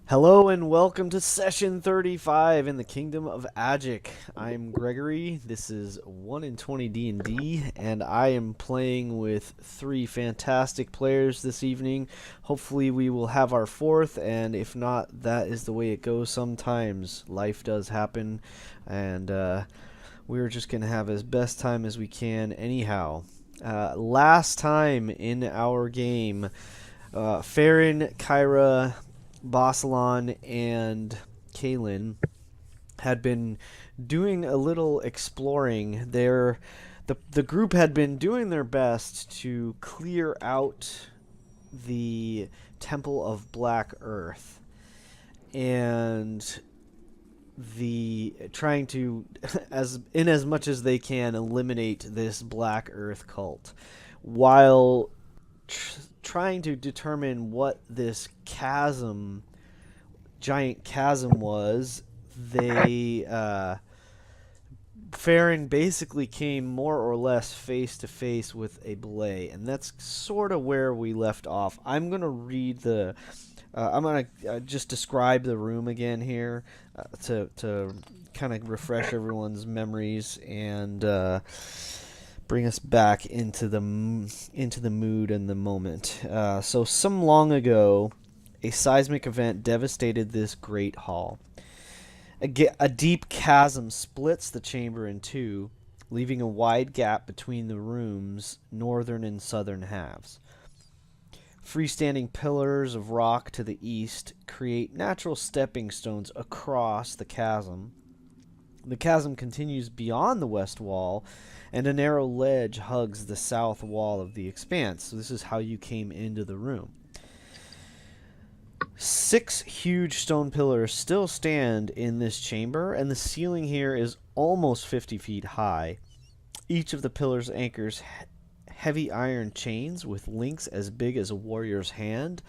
Hello and welcome to session 35 in the Kingdom of Agick. I'm Gregory. This is 1 in 20 D&D, and I am playing with three fantastic players this evening. Hopefully we will have our fourth, and if not, that is the way it goes sometimes. Life does happen, and we're just going to have as best time as we can anyhow. Last time in our game, Farron, Kyra, Bossalon and Kaylin had been doing a little exploring. The group had been doing their best to clear out the Temple of Black Earth and the trying to as much as they can eliminate this Black Earth cult while trying to determine what this giant chasm was. They Farron basically came more or less face to face with a belay, and that's sort of where we left off. I'm gonna read the. I'm gonna just describe the room again here to kind of refresh everyone's memories and bring us back into the mood and the moment. So some long ago, a seismic event devastated this great hall. A deep chasm splits the chamber in two, leaving a wide gap between the room's northern and southern halves. Freestanding pillars of rock to the east create natural stepping stones across the chasm. The chasm continues beyond the west wall, and a narrow ledge hugs the south wall of the expanse. So this is how you came into the room. 6 huge stone pillars still stand in this chamber, and the ceiling here is almost 50 feet high. Each of the pillars anchors heavy iron chains with links as big as a warrior's hand,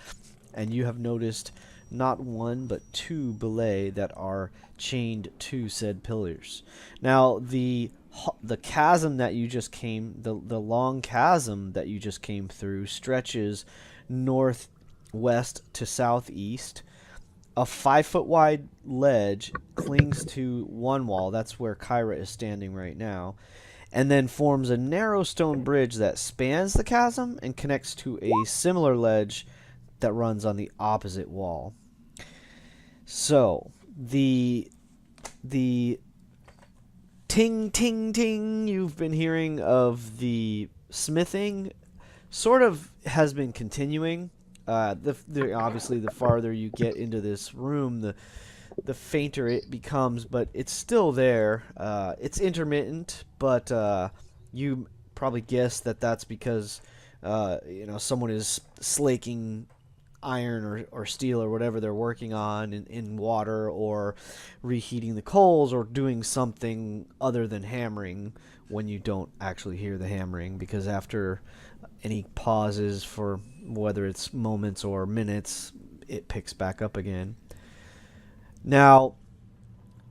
and you have noticed not one but 2 belay that are chained to said pillars. Now the chasm that you just came, the long chasm that you just came through stretches northwest to southeast. A 5-foot wide ledge clings to one wall. That's where Kyra is standing right now, and then forms a narrow stone bridge that spans the chasm and connects to a similar ledge that runs on the opposite wall. So the ting ting ting you've been hearing of the smithing sort of has been continuing. Obviously, the farther you get into this room, the fainter it becomes, but it's still there. It's intermittent, but you probably guess that that's because someone is slaking iron or steel or whatever they're working on in water, or reheating the coals, or doing something other than hammering when you don't actually hear the hammering, because after any pauses for whether it's moments or minutes, it picks back up again. Now,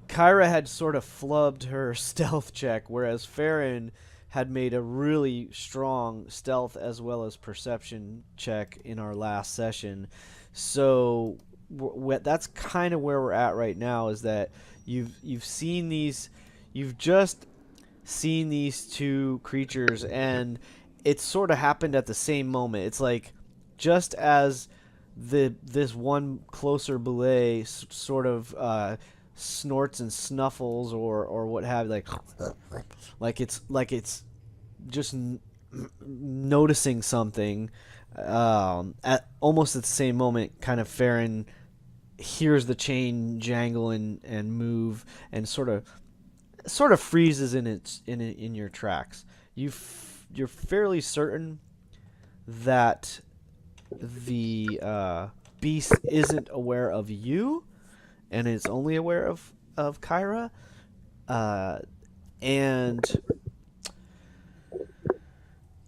Kyra had sort of flubbed her stealth check, whereas Farron had made a really strong stealth as well as perception check in our last session. So that's kind of where we're at right now, is that you've just seen these 2 creatures, and it sort of happened at the same moment. It's like just as this one closer belay sort of snorts and snuffles or what have you, like it's just noticing something. At almost at the same moment, kind of Farron hears the chain jangle and move, and sort of freezes in your tracks. You're fairly certain that the beast isn't aware of you, and is only aware of Kyra. And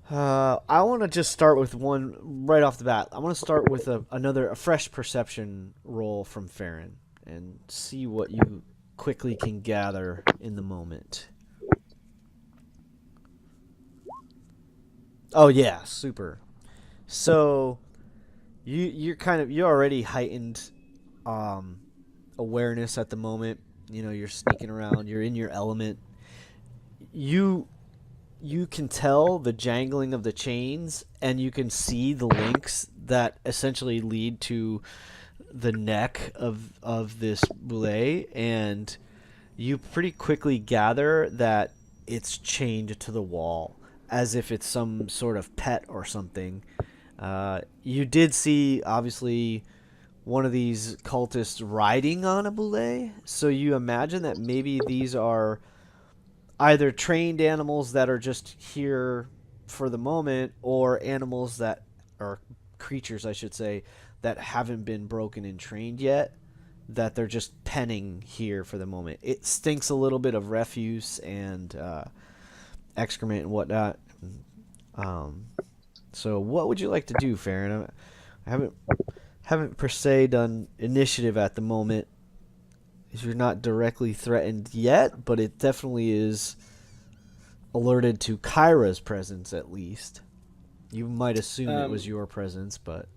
I want to just start with one right off the bat. I want to start with a fresh perception roll from Farron and see what you quickly can gather in the moment. Oh yeah, super. So you're already heightened um, awareness at the moment. You know, you're sneaking around. You're in your element. You you can tell the jangling of the chains, and you can see the links that essentially lead to the neck of this boulet, and you pretty quickly gather that it's chained to the wall as if it's some sort of pet or something. You did see, obviously, one of these cultists riding on a boulet, so you imagine that maybe these are either trained animals that are just here for the moment, or animals that are creatures, I should say, that haven't been broken and trained yet, that they're just penning here for the moment. It stinks a little bit of refuse and excrement and whatnot. Um, so, what would you like to do, Farron? I haven't per se done initiative at the moment. You're not directly threatened yet, but it definitely is alerted to Kyra's presence at least. You might assume it was your presence, but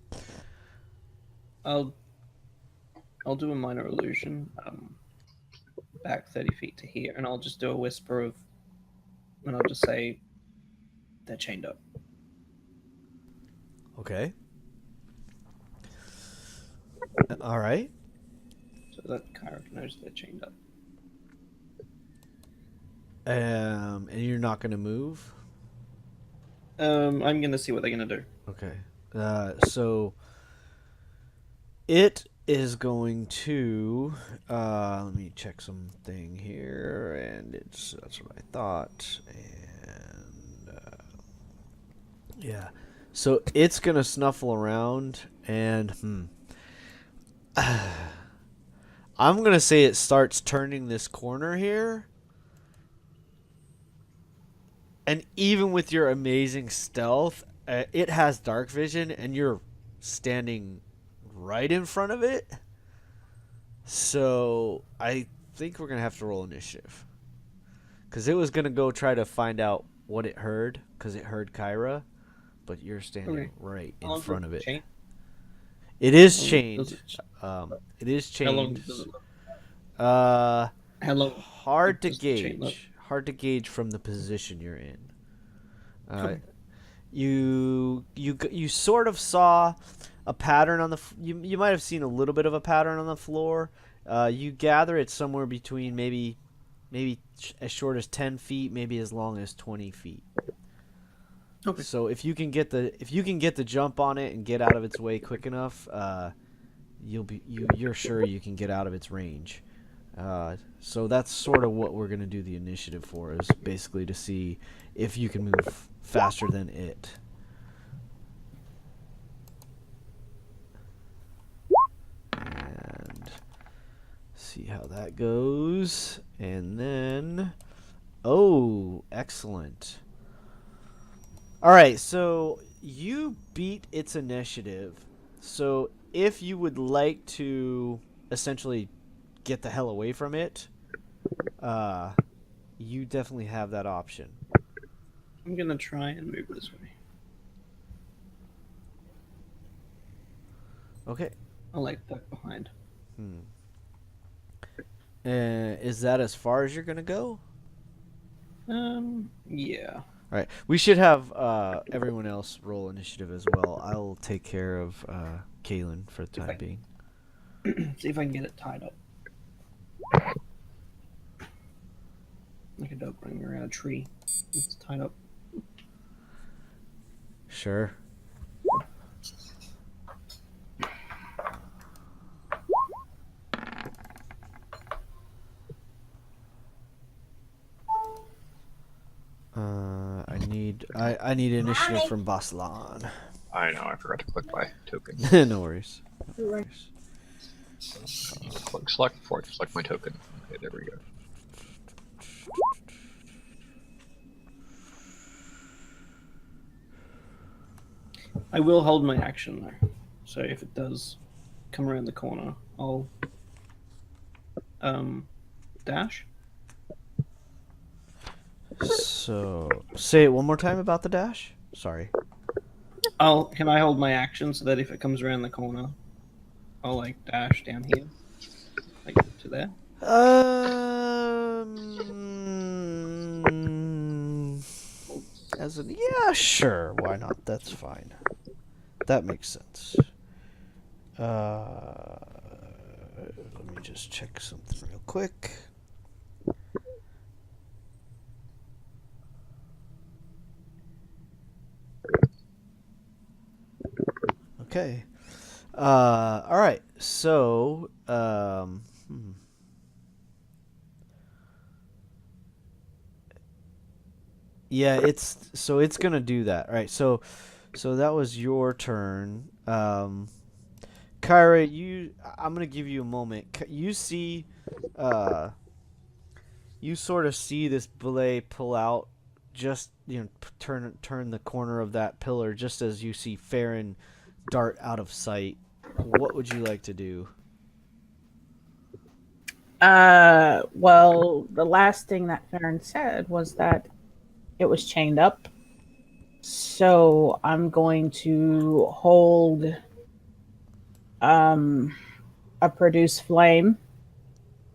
I'll do a minor illusion, back 30 feet to here, and I'll just do a whisper of, and I'll just say, they're chained up. okay. All right. So that Kyra knows they're chained up. And you're not going to move? I'm going to see what they're going to do. Okay. So it is going to let me check something here, and that's what I thought. And yeah. So it's going to snuffle around, and I'm going to say it starts turning this corner here. And even with your amazing stealth, it has dark vision, and you're standing right in front of it. So I think we're going to have to roll initiative. Because it was going to go try to find out what it heard, because it heard Kyra. But you're standing right in front of it. Chain? It is chained. It is chained. How long does it look? How long? Hard to gauge. Hard to gauge from the position you're in. You sort of saw a pattern on the. You might have seen a little bit of a pattern on the floor. You gather it's somewhere between maybe as short as 10 feet, maybe as long as 20 feet. Okay. So if you can get the jump on it and get out of its way quick enough, you're sure you can get out of its range. So that's sort of what we're going to do the initiative for, is basically to see if you can move faster than it. And see how that goes. And then, oh, excellent. All right, so you beat its initiative. So if you would like to essentially get the hell away from it, you definitely have that option. I'm gonna try and move this way. Okay. I'll like duck behind. Is that as far as you're gonna go? Yeah. All right. We should have everyone else roll initiative as well. I'll take care of Kaylin for the time being. See if I can get it tied up. Like a dog running around a tree. It's tied up. Sure. I need initiative from Baslan. I know, I forgot to click my token. No worries. Click select before I select my token. Okay, there we go. I will hold my action though. So if it does come around the corner, I'll dash. So say it one more time about the dash. Sorry. Can I hold my action so that if it comes around the corner, I'll like dash down here, like to there. Yeah, sure, why not? That's fine. That makes sense. Let me just check something real quick. Okay. All right. So, yeah, it's gonna do that. All right. So that was your turn. Kyra, I'm gonna give you a moment. You see, you sort of see this belay pull out, just turn the corner of that pillar, just as you see Farron dart out of sight. What would you like to do? Well, the last thing that Farron said was that it was chained up. So I'm going to hold a produce flame.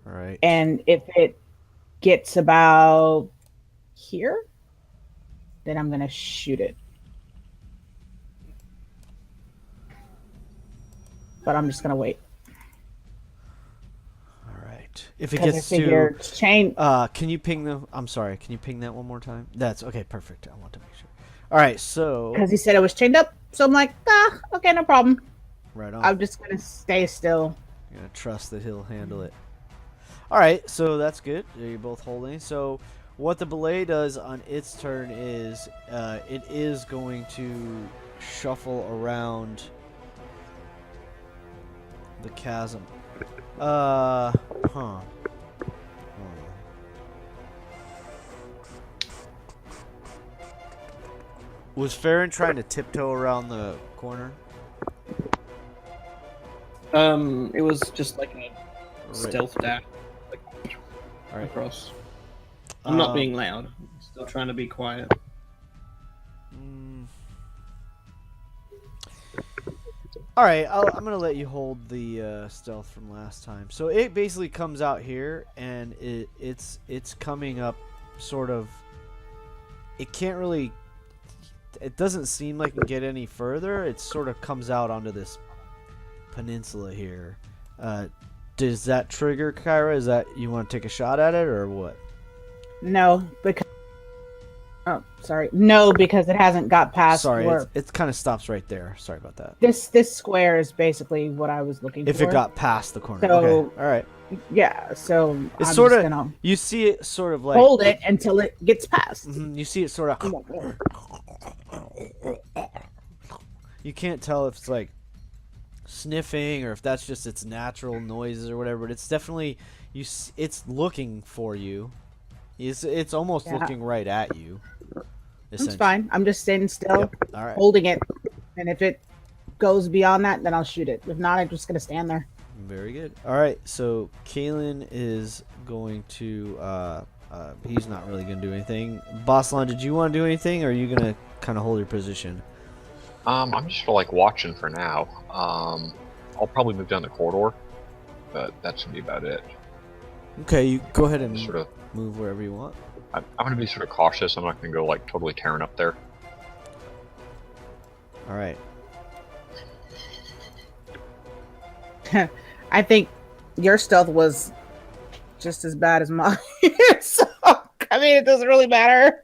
All right. And if it gets about here, then I'm going to shoot it. But I'm just going to wait. All right. If it 'Cause gets I figure to it's chained. can you ping the? I'm sorry. Can you ping that one more time? That's okay. Perfect. I want to make sure. All right. So Because he said it was chained up. So I'm like, okay, no problem. right on. I'm just going to stay still. I'm gonna trust that he'll handle it. All right. So that's good. You're both holding. So what the belay does on its turn is it is going to shuffle around the chasm. Huh. Was Farron trying to tiptoe around the corner? It was just like a Right. stealth dash, like All right. across. I'm not being loud. I'm still trying to be quiet. All right, I'm gonna let you hold the stealth from last time. So it basically comes out here, and it's coming up, sort of. It can't really. It doesn't seem like it can get any further. It sort of comes out onto this peninsula here. Does that trigger, Kyra? Is that you want to take a shot at it, or what? No, because no, because it hasn't got past. Sorry, where it kind of stops right there. Sorry about that. this square is basically what I was looking If for. it got past the corner, So- okay, all right. Yeah, so It's I'm sort just of gonna you see it sort of like hold it until it gets past. You see it sort of. You can't tell if it's like sniffing or if that's just its natural noises or whatever. But it's definitely it's looking for you. It's almost Yeah. looking right at you. It's fine. I'm just standing still, Yep. All right. holding it, and if it goes beyond that, then I'll shoot it. If not, I'm just gonna stand there. Very good. All right. So Kalen is going to. He's not really going to do anything. Boslan, did you want to do anything, or are you going to kind of hold your position? I'm just like watching for now. I'll probably move down the corridor, but that should be about it. Okay, you go ahead and Sort of. move wherever you want. I'm gonna be sort of cautious. I'm not gonna go like totally tearing up there. All right. I think your stealth was just as bad as mine. So I mean, it doesn't really matter.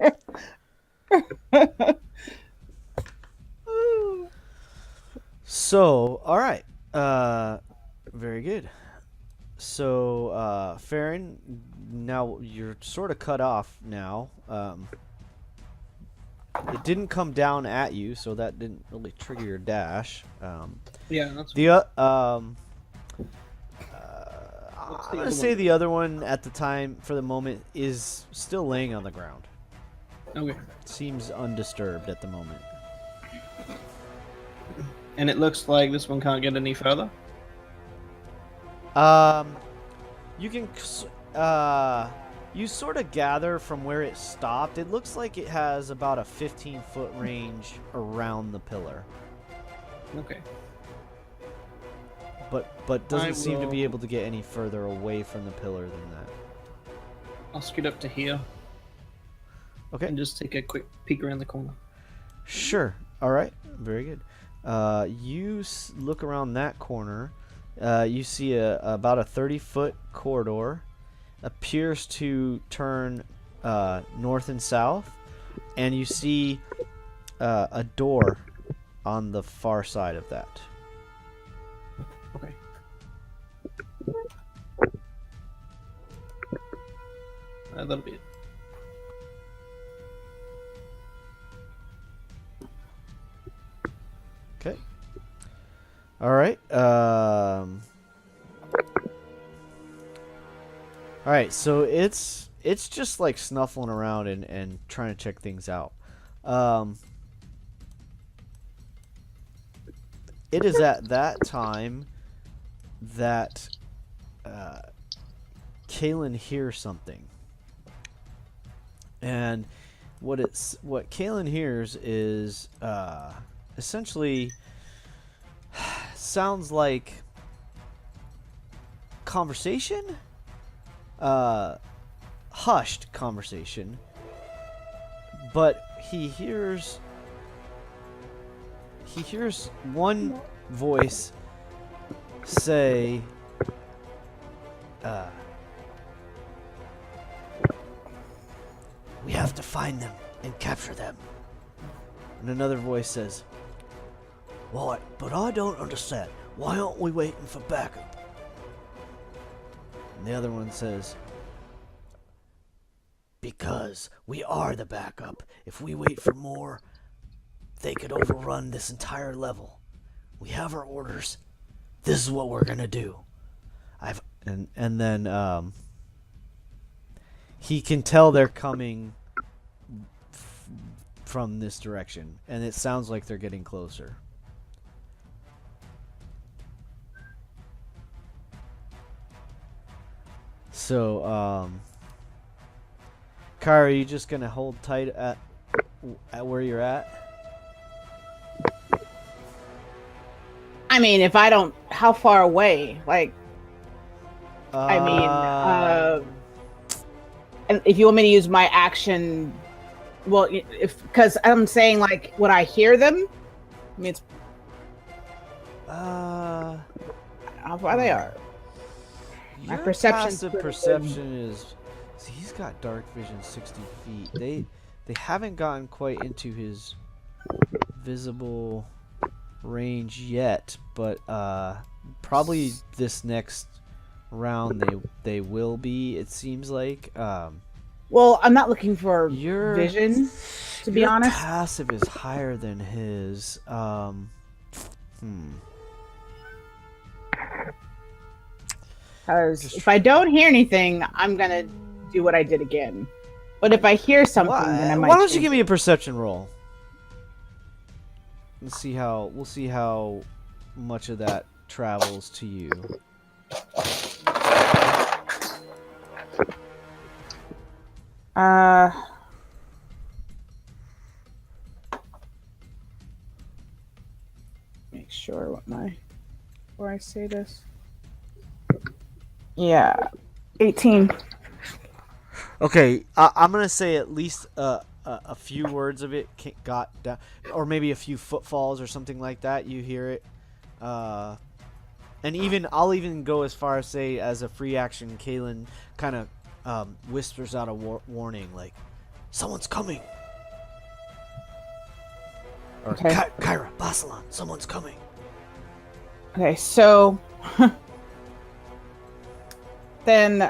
So, all right. Very good. So, Farron, now you're sort of cut off now. It didn't come down at you, so that didn't really trigger your dash. Yeah, that's I'm gonna say the other one at the time, for the moment, is still laying on the ground. okay. Seems undisturbed at the moment. And it looks like this one can't get any further. You can, you sort of gather from where it stopped. It looks like it has about a 15-foot range around the pillar. Okay. but doesn't I seem to be will- able to get any further away from the pillar than that. I'll scoot up to here Okay. and just take a quick peek around the corner. Sure. All right. Very good. You look around that corner. You see about a 30-foot corridor appears to turn north and south, and you see a door on the far side of that. Okay. That'll be it. Okay. All right. All right. So it's just like snuffling around and trying to check things out. It is at that time that Kalen hears something, and what Kalen hears is essentially sounds like conversation, hushed conversation, but he hears one voice say, "We have to find them and capture them." And another voice says, "Why, but I don't understand. Why aren't we waiting for backup?" And the other one says, "Because we are the backup. If we wait for more, they could overrun this entire level. We have our orders. This is what we're gonna do." And then he can tell they're coming from this direction, and it sounds like they're getting closer. So, Kyra, are you just gonna hold tight at where you're at? I mean, if I don't, how far away? Like, and if you want me to use my action, well, because I'm saying, like, would I hear them? I mean, it's how far they are. My Your perception's passive pretty perception is. See, he's got dark vision 60 feet. They haven't gotten quite into his visible range yet, but probably this next round they will be. It seems like. Well, I'm not looking for Your vision, to be your honest. passive is higher than his. Because if I don't hear anything, I'm gonna do what I did again. But if I hear something, then I might. Why don't you change give me a perception roll? Let's see how much of that travels to you. Make sure before I say this. Yeah, 18. Okay, I'm gonna say at least a few words of it got down, or maybe a few footfalls or something like that. You hear it, and I'll even go as far as say, as a free action, Kalen kind of whispers out a warning, like, "Someone's coming." Or Okay. Kyra, Basalan, someone's coming. Okay, so then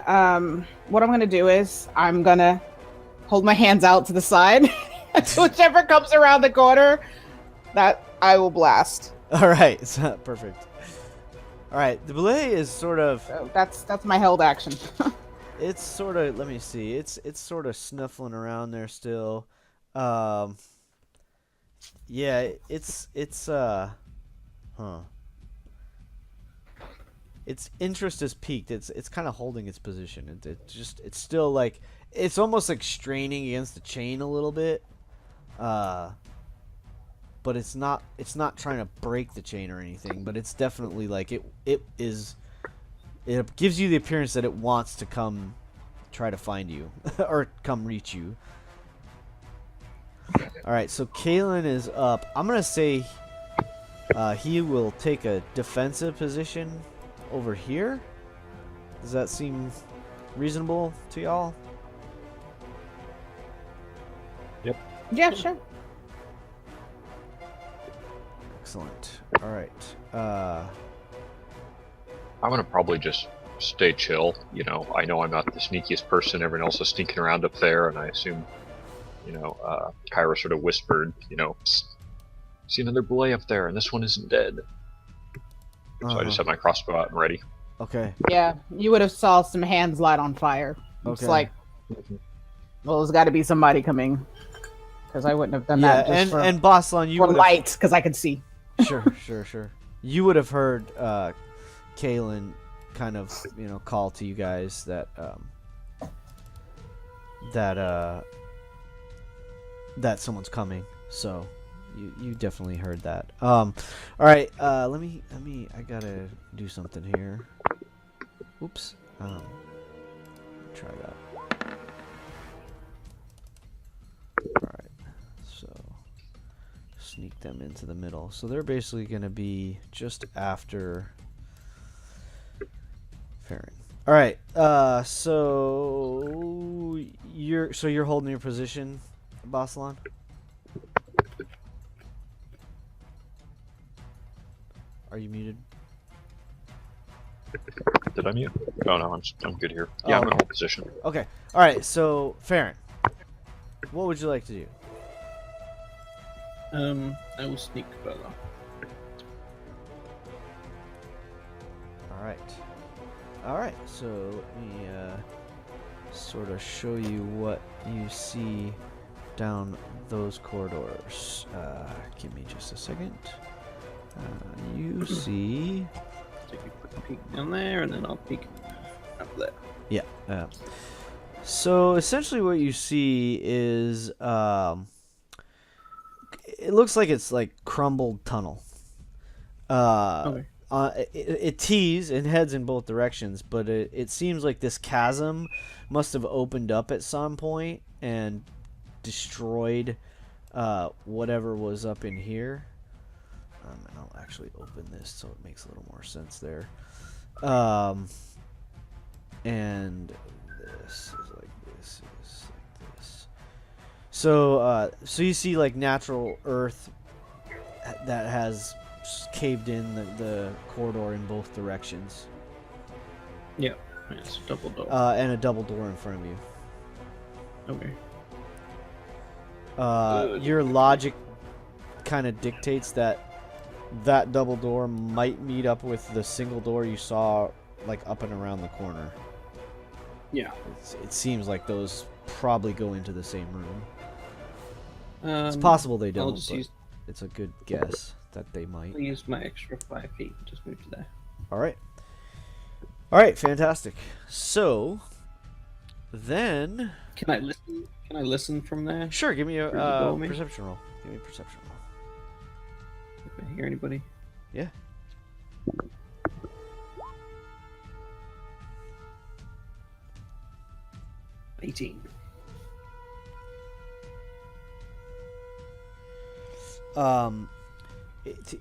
what I'm gonna do is I'm gonna hold my hands out to the side. Whichever comes around the corner, that I will blast. All right, so, perfect. All right, the belay is sort of. So that's my held action. It's sort of. Let me see. It's sort of snuffling around there still. Yeah, it's its interest is peaked. It's kind of holding its position. It's still like, it's almost like straining against the chain a little bit. but it's not trying to break the chain or anything, but it's definitely like it gives you the appearance that it wants to come try to find you or come reach you. All right, so Kalen is up. I'm gonna say he will take a defensive position over here. Does that seem reasonable to y'all? Yeah, sure. Excellent. All right. I'm gonna probably just stay chill. I know I'm not the sneakiest person. Everyone else is sneaking around up there, and I assume, Kyra sort of whispered, "Psst, see another boy up there, and this one isn't dead." So I just have my crossbow out and ready. Okay. Yeah, you would have saw some hands light on fire. It's Okay. like, well, there's got to be somebody coming, because I wouldn't have done Yeah, that just and Boslan, you for would light, because I could see. Sure. You would have heard Kalen kind of, call to you guys that someone's coming. So you definitely heard that. All right. Let me. I gotta do something here. Oops. Try that. All right. So sneak them into the middle. So they're basically gonna be just after Farron. All right. So you're holding your position, Boslan? Are you muted? Did I mute? Oh no, I'm good here. Yeah, I'm in hold position. Okay. All right. So Farron, what would you like to do? I will sneak further. All right. So let me sort of show you what you see down those corridors. Give me just a second. You see. Take a quick peek down there, and then I'll peek up there. Yeah. So essentially, what you see is it looks like it's like crumbled tunnel. Okay. It tees and heads in both directions, but it seems like this chasm must have opened up at some point and destroyed whatever was up in here. And I'll actually open this so it makes a little more sense there. And this is like this. Is like this. So you see like natural earth that has caved in the corridor in both directions. Yeah, it's a double door. And a double door in front of you. Okay. Your logic kind of dictates that double door might meet up with the single door you saw like up and around the corner. Yeah. It seems like those probably go into the same room. It's possible they don't, but it's a good guess that they might. I'll use my extra 5 feet and just move to there. All right, fantastic. So then, Can I listen? Can I listen from there? sure, give me a Roll me? perception roll. Give me a perception roll. If I hear anybody. Yeah. $18.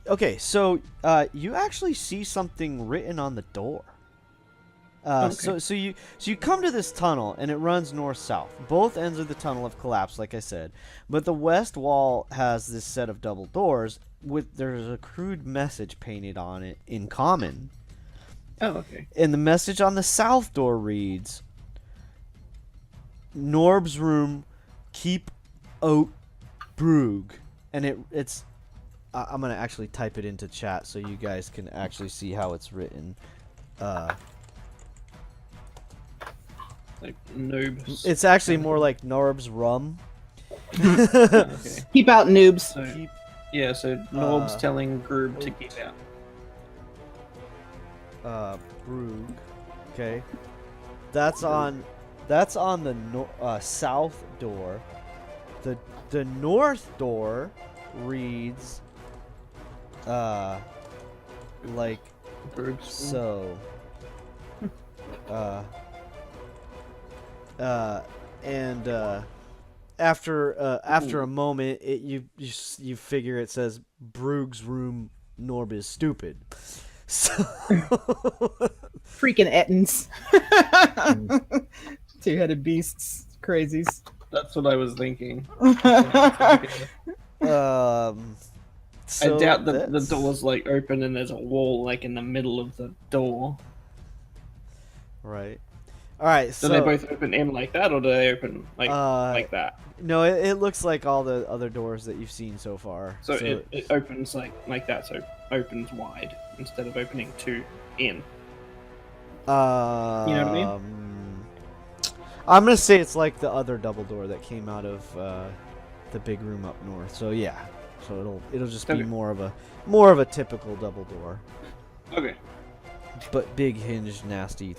Okay, so you actually see something written on the door. Okay. So you come to this tunnel and it runs north-south. Both ends of the tunnel have collapsed, like I said, but the west wall has this set of double doors with there's a crude message painted on it in common. Oh, okay. And the message on the south door reads, "Norb's room, keep out Brug," and it's. I'm gonna actually type it into chat so you guys can actually see how it's written. Like noobs. It's actually more like Norb's rum. Okay. Keep out, noobs. So, Keep, yeah, so Norb's telling Groob to keep out. Brug. Okay, that's on the south door. The north door reads like Brooks. so. And after a moment, you figure it says Brug's room Norb is stupid. So Freaking Ettins. Two-headed beasts. Crazies. That's what I was thinking. so I doubt that the that's- door's like open and there's a wall like in the middle of the door. Right. All right. Do So they both open in like that, or do they open like that? No, it looks like all the other doors that you've seen so far. So it opens like that, so it opens wide instead of opening two in. You know what I mean? I'm gonna say it's like the other double door that came out of the big room up north. So yeah, so it'll just be Okay. more of a typical double door, Okay. but big hinged, nasty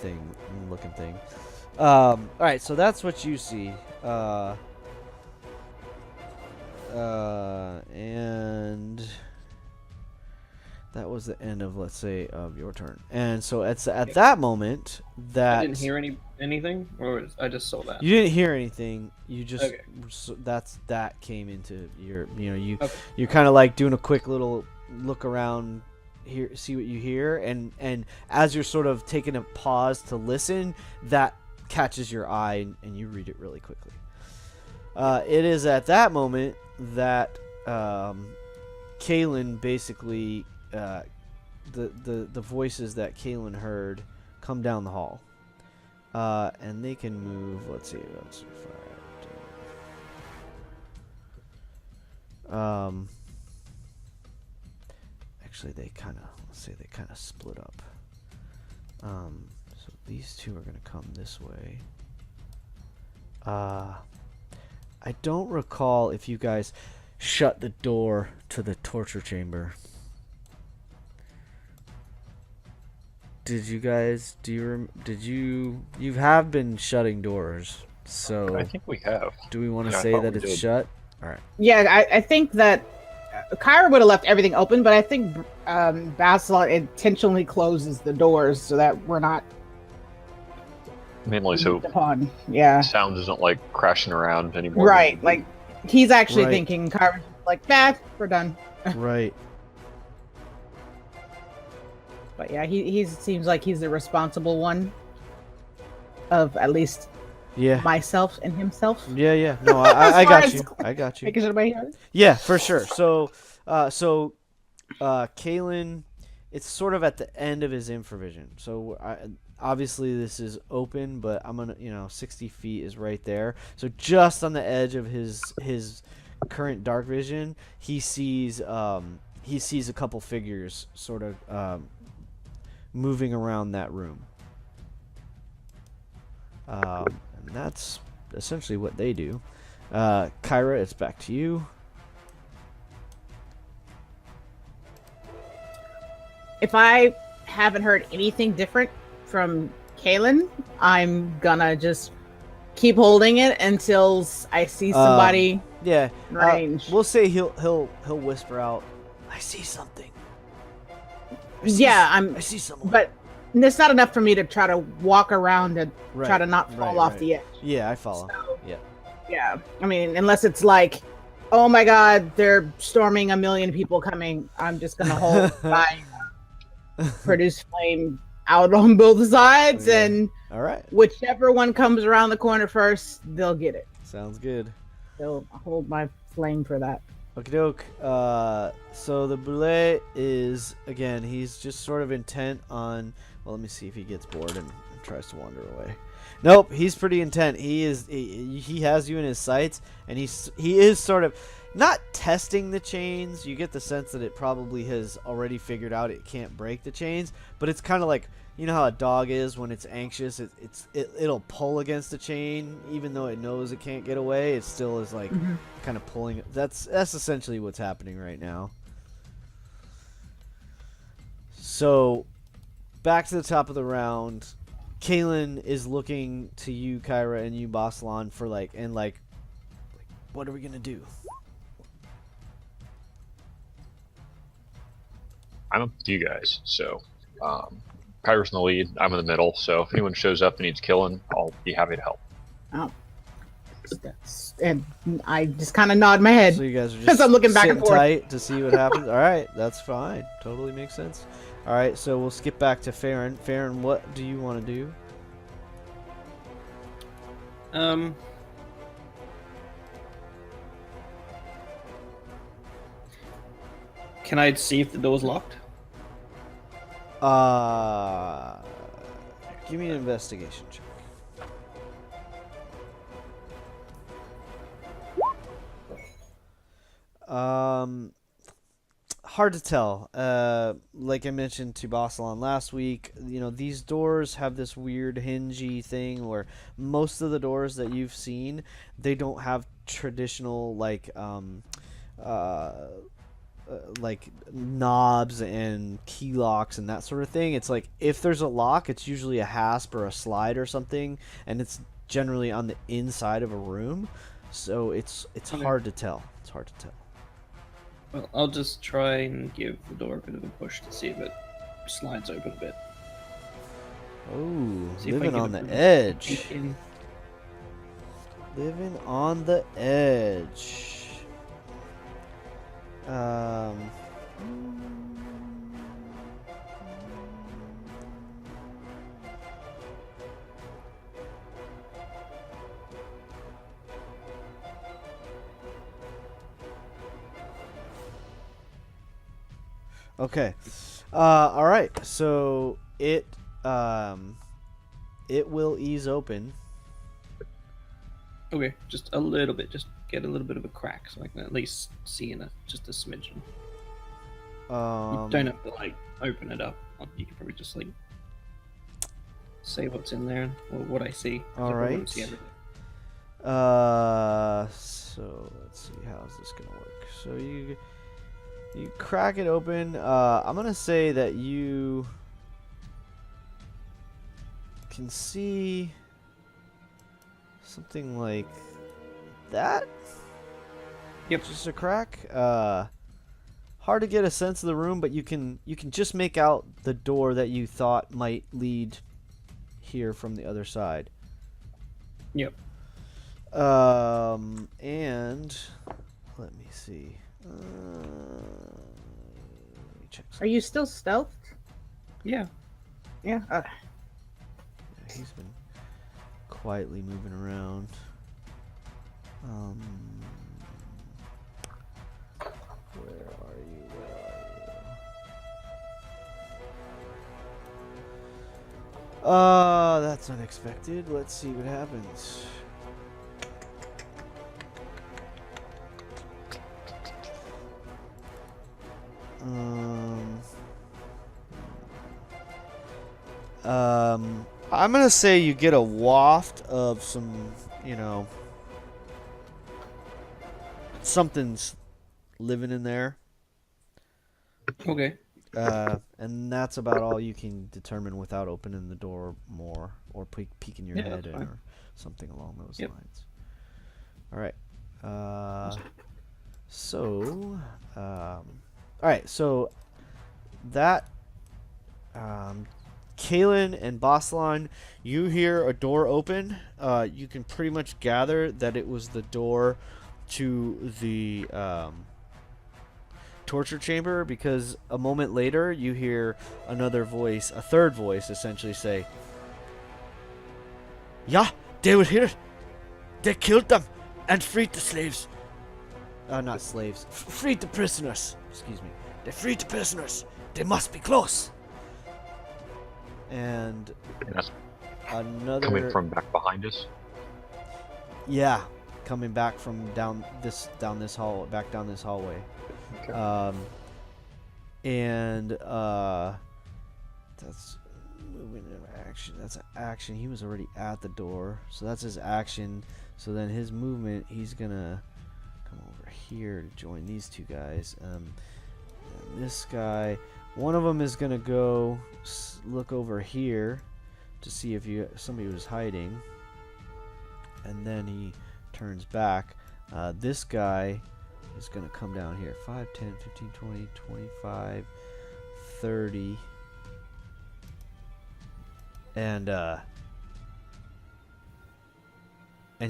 looking thing. All right, so that's what you see. And that was the end of, let's say, of your turn. And so at that moment that I didn't hear anything, or I just saw that. you didn't hear anything. You just Okay. that came into your Okay. you're kind of like doing a quick little look around here, see what you hear, and as you're sort of taking a pause to listen, that catches your eye and you read it really quickly. It is at that moment that Kaylin basically the voices that Kaylin heard come down the hall, and they can move. Let's see. Actually, they kind of split up. So these two are gonna come this way. I don't recall if you guys shut the door to the torture chamber. Did you guys? You have been shutting doors. So I think we have. do we want to Yeah, I say thought that we it's did. shut? All right. Yeah, I think that Kyra would have left everything open, but I think Basilon intentionally closes the doors so that we're not Mainly so looked upon. Yeah. sound isn't like crashing around anymore. Right. Like he's actually Right. thinking Kyra's like, nah, we're done. Right. But yeah, he seems like he's the responsible one of at least Yeah. myself and himself. Yeah. No, As I far got as- you. I got you. Making sure everybody hears. Yeah, for sure. So Kalen, it's sort of at the end of his infravision. So obviously this is open, but I'm gonna, 60 feet is right there. So just on the edge of his current dark vision, he sees a couple figures sort of moving around that room. And that's essentially what they do. Kyra, it's back to you. If I haven't heard anything different from Kalen, I'm gonna just keep holding it until I see somebody Yeah, in range. we'll say he'll whisper out, "I see something." I see Yeah, I see someone. but it's not enough for me to try to walk around and Right, try to not fall right, off right. the edge. Yeah, I follow. So, Yeah. yeah. I mean, unless it's like, oh my god, they're storming, a million people coming. I'm just gonna hold my produce flame out on both sides, Yeah. and All right, whichever one comes around the corner first, they'll get it. sounds good. They'll hold my flame for that. Okie doke. So the Boulet is, again, he's just sort of intent on. Well, let me see if he gets bored and tries to wander away. Nope, he's pretty intent. He has you in his sights, and he is sort of not testing the chains. You get the sense that it probably has already figured out it can't break the chains, but it's kind of like, you know how a dog is when it's anxious, it'll pull against the chain even though it knows it can't get away. It still is like kind of pulling. That's essentially what's happening right now. So back to the top of the round. Kalen is looking to you, Kyra, and you, Boslan, for what are we gonna do? I'm up with you guys. So, Kyra's in the lead. I'm in the middle. So if anyone shows up and needs killing, I'll be happy to help. Oh. And I just kind of nod my head. So you guys are As just I'm looking back and sitting forth. tight to see what happens. All right, that's fine. Totally makes sense. All right, so we'll skip back to Farron. Farron, what do you want to do? Can I see if the door's locked? Give me an investigation check. Hard to tell. Like I mentioned to Bossalon last week, these doors have this weird hingey thing where most of the doors that you've seen, they don't have traditional like knobs and key locks and that sort of thing. It's like if there's a lock, it's usually a hasp or a slide or something, and it's generally on the inside of a room. So it's Okay. hard to tell. It's hard to tell. Well, I'll just try and give the door a bit of a push to see if it slides open a bit. Oh, See if I living can on get the a edge. peek in. Living on the edge. Okay. All right. So it will ease open. Okay, just a little bit. Just get a little bit of a crack so I can at least see just a smidgen. You don't have to like open it up. You can probably just like say what's in there or what I see. 'cause I All probably won't right. see everything. So let's see, how's this gonna work? So you crack it open. I'm gonna say that you can see something like that. Yep. Just a crack. Hard to get a sense of the room, but you can just make out the door that you thought might lead here from the other side. Yep. And let me see. Let me check Are you still stealthed? Yeah. Yeah. Okay. Yeah, he's been quietly moving around. Where are you? That's unexpected. Let's see what happens. I'm gonna say you get a waft of some, something's living in there. Okay. And that's about all you can determine without opening the door more or peeking your Yeah, head that's in fine. or something along those Yep. lines. All right. So, all right. So that, Kalen and Bossalon, you hear a door open. You can pretty much gather that it was the door to the torture chamber, because a moment later you hear another voice, a third voice, essentially say, "Yeah, they were here. They killed them and freed the slaves. Not slaves. Freed the prisoners. Excuse me. They freed the prisoners. They must be close." And And that's another coming from back behind us. Yeah, coming back from down this hall, back down this hallway. Okay. That's moving into action. That's an action. He was already at the door, so that's his action. So then his movement, he's gonna come over here to join these two guys. And this guy, one of them is gonna go look over here to see if somebody was hiding, and then he turns back. This guy is going to come down here. 5, 10, 15, 20, 25, 30. And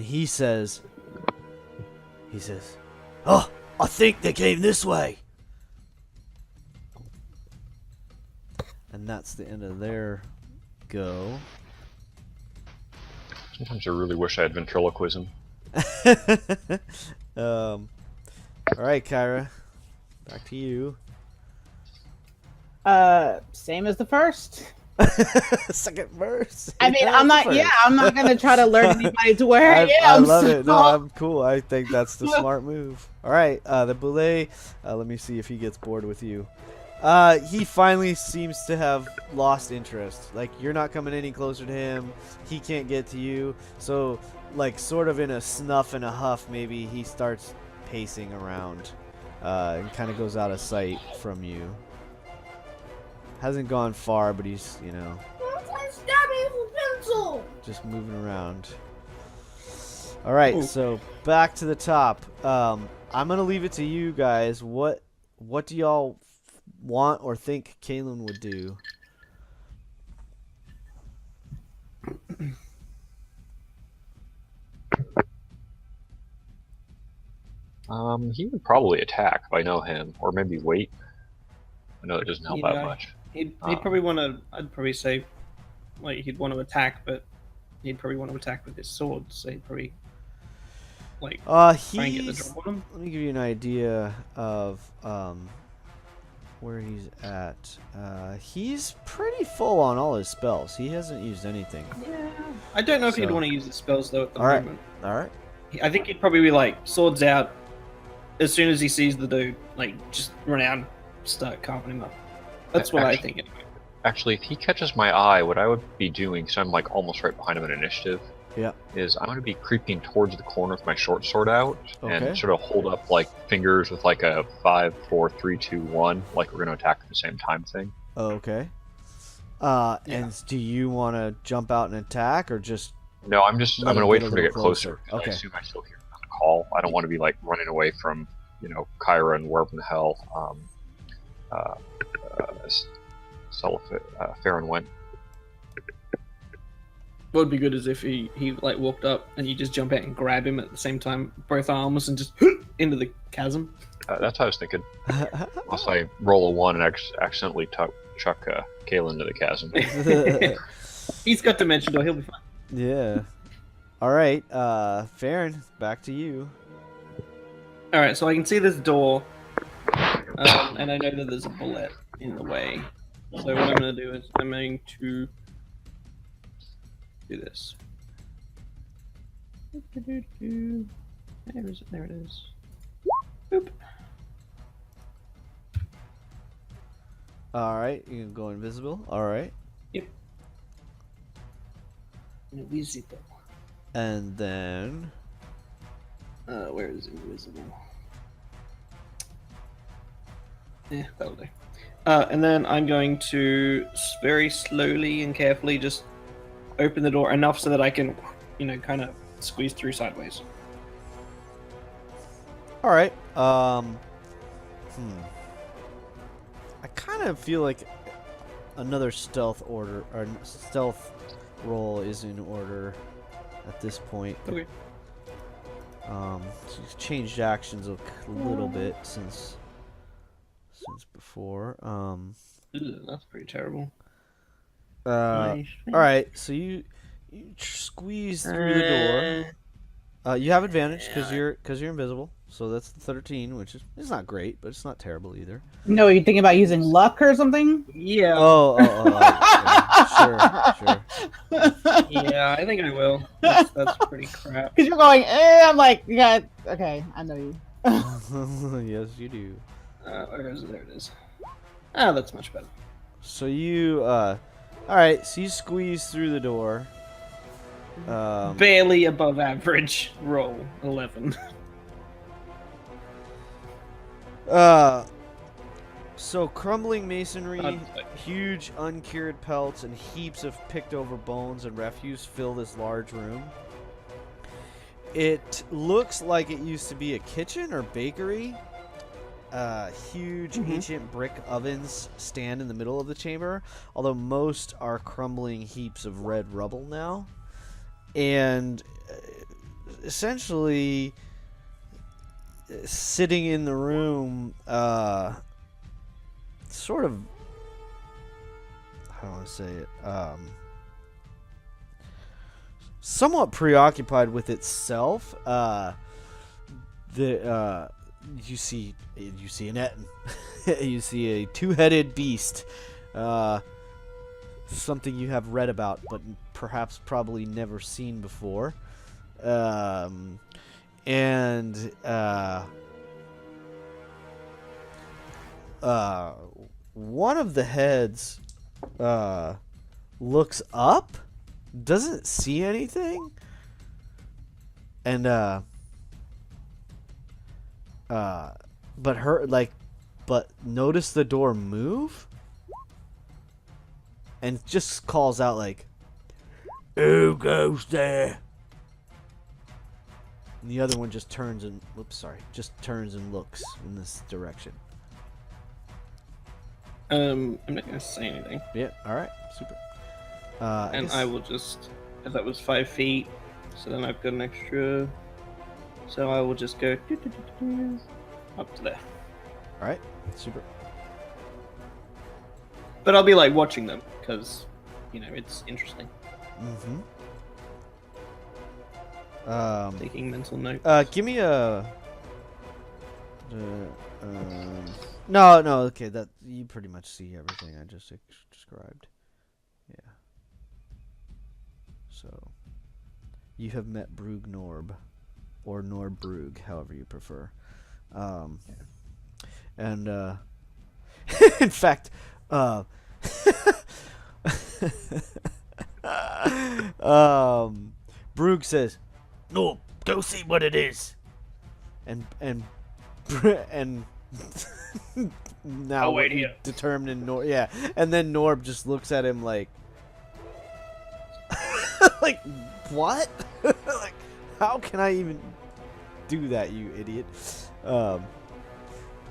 he says, "Oh, I think they came this way." And that's the end of their go. Sometimes I really wish I had ventriloquism. All right, Kyra, back to you. Same as the first. Second verse. I mean, Yeah, I'm that's not. the Yeah, first. I'm not gonna try to learn anybody to where I I am. love it. No, so- I'm cool. I think that's the smart move. All right, the Boulet. Let me see if he gets bored with you. He finally seems to have lost interest. Like, you're not coming any closer to him. He can't get to you. So, like, sort of in a snuff and a huff, maybe he starts pacing around and kind of goes out of sight from you. Hasn't gone far, but he's, you know, just moving around. All right, Ooh. so back to the top. I'm gonna leave it to you guys. What do y'all want or think Kalen would do? He would probably attack if I know him, or maybe wait. I know that doesn't help that Yeah. much. He'd probably want to. I'd probably say, like, he'd want to attack, but he'd probably want to attack with his sword. So he'd probably like try and get the He's. drop on him. Let me give you an idea of where he's at. He's pretty full on all his spells. He hasn't used anything. Yeah. I don't know if he'd So- want to use his spells though at the All right. moment. All right. I think he'd probably be like swords out. As soon as he sees the dude, like just run out and start carving him up. That's what I think. Anyway. Actually, if he catches my eye, what I would be doing, so I'm like almost right behind him in initiative, Yeah. is I'm going to be creeping towards the corner with my short sword out Okay. and sort of hold up like fingers with like a 5, 4, 3, 2, 1, like we're going to attack at the same time thing. Okay. And do you want to jump out and attack, or just? No, I'm Let going to him wait get a for him to get little closer. closer. 'Cause Okay. I assume I still hear him on the call. I don't want to be like running away from, you know, Kyra and wherever in the hell Farron went. What would be good is if he like walked up and you just jump out and grab him at the same time, both arms, and just into the chasm. That's what I was thinking. Unless I roll a 1 and accidentally chuck Kalen into the chasm. He's got dimension door. He'll be fine. Yeah. All right, Farron, back to you. All right, so I can see this door, and I know that there's a bullet in the way. So what I'm going to do is I'm going to do this. Where is it? There it is. Boop. All right, you can go invisible. All right, Invisible. and then Where is invisible? Yeah, that'll do. And then I'm going to very slowly and carefully just open the door enough so that I can, you know, kind of squeeze through sideways. all right. I kind of feel like another stealth roll is in order at this point. Okay. So he's changed actions a little bit since before. Ugh, that's pretty terrible. All right, so you squeeze through the door. You have advantage because you're invisible. So that's the 13, which is it's not great, but it's not terrible either. No, are you thinking about using luck or something? Yeah. Sure. Yeah, I think I will. That's pretty crap. Because you're going, I'm like, yeah, okay, I know you. Yes, you do. Where is it? There it is. Ah, that's much better. So you, all right. So you squeeze through the door. Barely above average roll, 11. So crumbling masonry, I'd- huge uncured pelts, and heaps of picked over bones and refuse fill this large room. It looks like it used to be a kitchen or bakery. huge ancient brick ovens stand in the middle of the chamber, although most are crumbling heaps of red rubble now. And essentially, sitting in the room, sort of, how do I want to say it, somewhat preoccupied with itself. You see an Etten. You see a two-headed beast. Something you have read about, but perhaps probably never seen before. One of the heads looks up, doesn't see anything, and but notice the door move, and just calls out like, "Who goes there?" And the other one just turns and turns and looks in this direction. I'm not gonna say anything. Yeah. All right. Super. I will just, if that was 5 feet, so then I've got an extra. So I will just go up to there. All right. Super. But I'll be like watching them because, it's interesting. Mm-hmm. Taking mental notes. Give me a. No. Okay, that you pretty much see everything I just described. Yeah. So, you have met Brug Norb, or Norbrug, however you prefer. And in fact, Brug says, "No, go see what it is." And now I'll wait here. determined Norb, yeah, and then Norb just looks at him like, like, what? Like, how can I even do that, you idiot?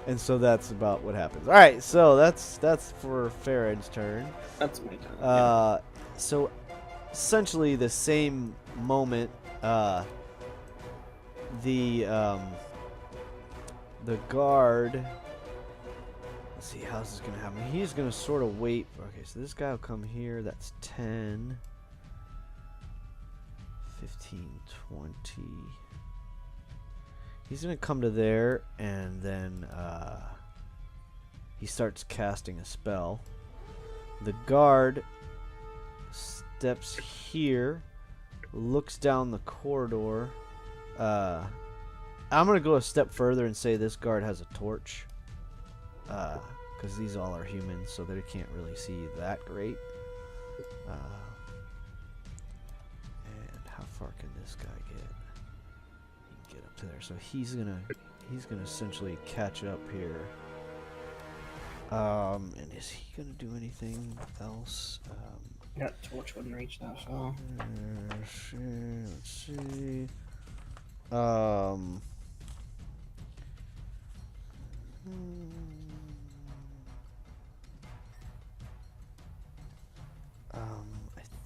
And so that's about what happens. All right, so that's for Farron's turn. That's my turn. So essentially the same moment, the guard. Let's see, how's this gonna happen? He's gonna sort of wait. Okay, so this guy will come here. That's 10, 15, 20. He's gonna come to there, and then he starts casting a spell. The guard steps here, looks down the corridor. I'm gonna go a step further and say this guard has a torch, because these all are humans, so they can't really see that great. And how far can this guy get? He can get up to there, so he's gonna essentially catch up here. And is he gonna do anything else? That torch wouldn't reach that far. Let's see. I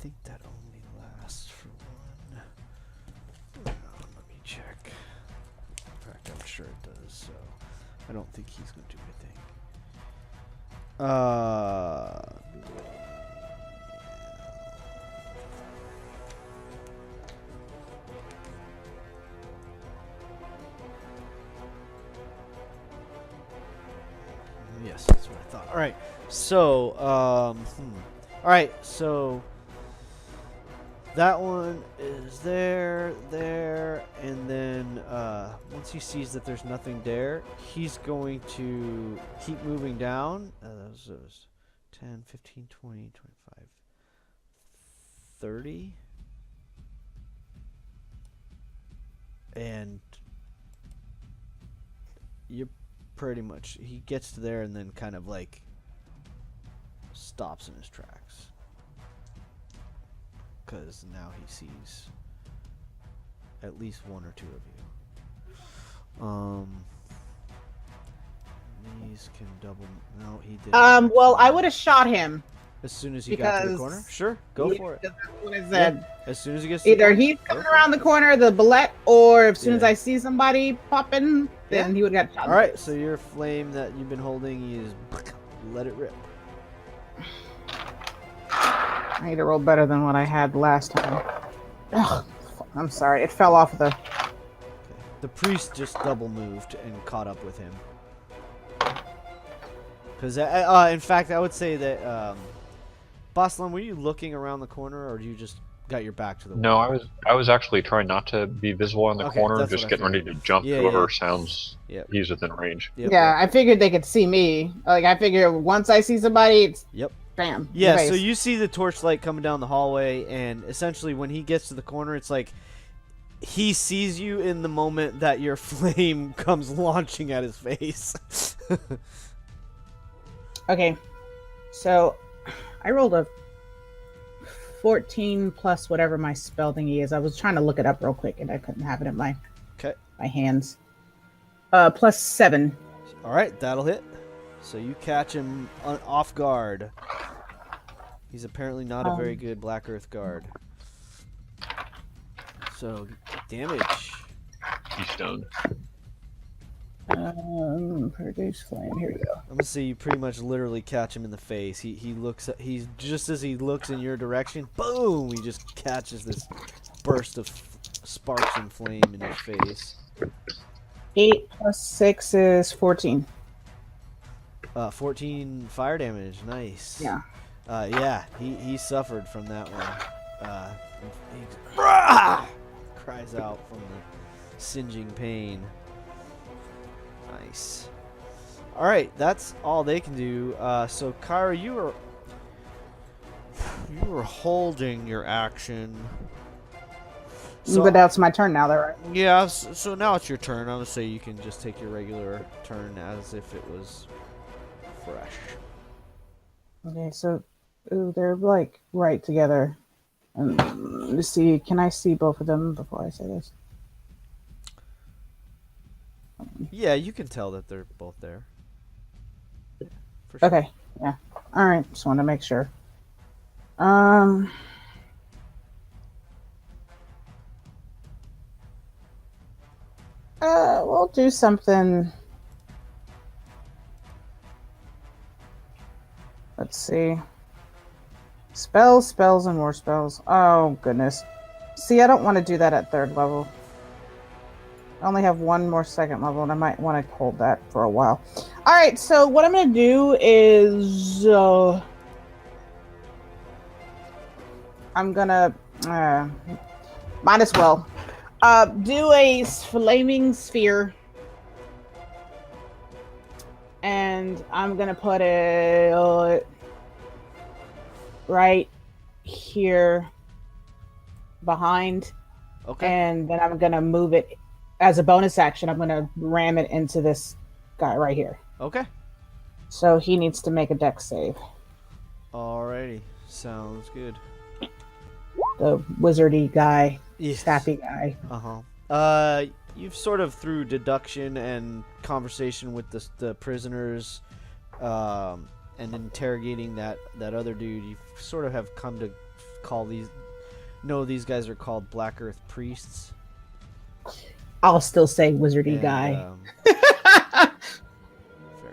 think that only lasts for one. Let me check. In fact, I'm sure it does, so I don't think he's going to do anything. Yes, that's what I thought. All right, so all right, so that one is there, and then once he sees that there's nothing there, he's going to keep moving down. Those 10, 15, 20, 25, 30. And you're pretty much, he gets to there and then kind of like stops in his tracks, because now he sees at least one or two of you. These can double. No, he didn't. Well, I actually. would have shot him. As soon as he got to the because- corner? Sure, go Yeah, for it. That's what I said. As soon as he gets to the Either corner, he's go coming for it. around the corner, the bullet, or as soon as Yeah. I see somebody popping, then Yeah. he would have got shot. All right, so your flame that you've been holding is let it rip. I need to roll better than what I had last time. Ugh, I'm sorry, it fell off the. The priest just double moved and caught up with him. Because, in fact, I would say that, Boslan, were you looking around the corner, or you just got your back to the wall? No, I was actually trying not to be visible on the Okay, corner, that's just what I getting ready to jump Yeah, to whoever yeah. sounds Yep. he's within range. Yep, Yeah, yep. I figured they could see me. Like I figured once I see somebody, it's Yep. bam. in Yeah, the so face. you see the torchlight coming down the hallway, and essentially when he gets to the corner, it's like he sees you in the moment that your flame comes launching at his face. Okay, so I rolled a 14 plus whatever my spell thingy is. I was trying to look it up real quick, and I couldn't have it in my hands. Plus 7. All right, that'll hit. So you catch him off guard. He's apparently not a very good Black Earth guard. So, damage. He's stoned. Produce flame. Here we go. I'm gonna say you pretty much literally catch him in the face. He's just as he looks in your direction, boom! He just catches this burst of sparks and flame in his face. 8 plus 6 is 14. 14 fire damage. Nice. Yeah. Yeah. He suffered from that one. He cries out from the singeing pain. Nice. All right, that's all they can do. So Kyra, you were holding your action. So, But that's my turn now, though, right? yeah, so now it's your turn. I would say you can just take your regular turn as if it was fresh. Okay, so they're like right together. Let's see, can I see both of them before I say this? Yeah, you can tell that they're both there. For sure. Okay, yeah. All right, just want to make sure. We'll do something. Let's see. Spells, and more spells. Oh, goodness. See, I don't want to do that at 3rd level. I only have one more 2nd level, and I might want to hold that for a while. All right, so what I'm going to do is... I'm going to... might as well. Do a flaming sphere. And I'm going to put it right here behind. Okay. And then I'm going to move it as a bonus action. I'm going to ram it into this guy right here. Okay. So he needs to make a dex save. Alrighty. Sounds good. The wizardy guy, Yes. staffy guy. You've sort of through deduction and conversation with the prisoners, and interrogating that other dude, you sort of have come to know these guys are called Black Earth priests. I'll still say wizardy And, guy. fair enough.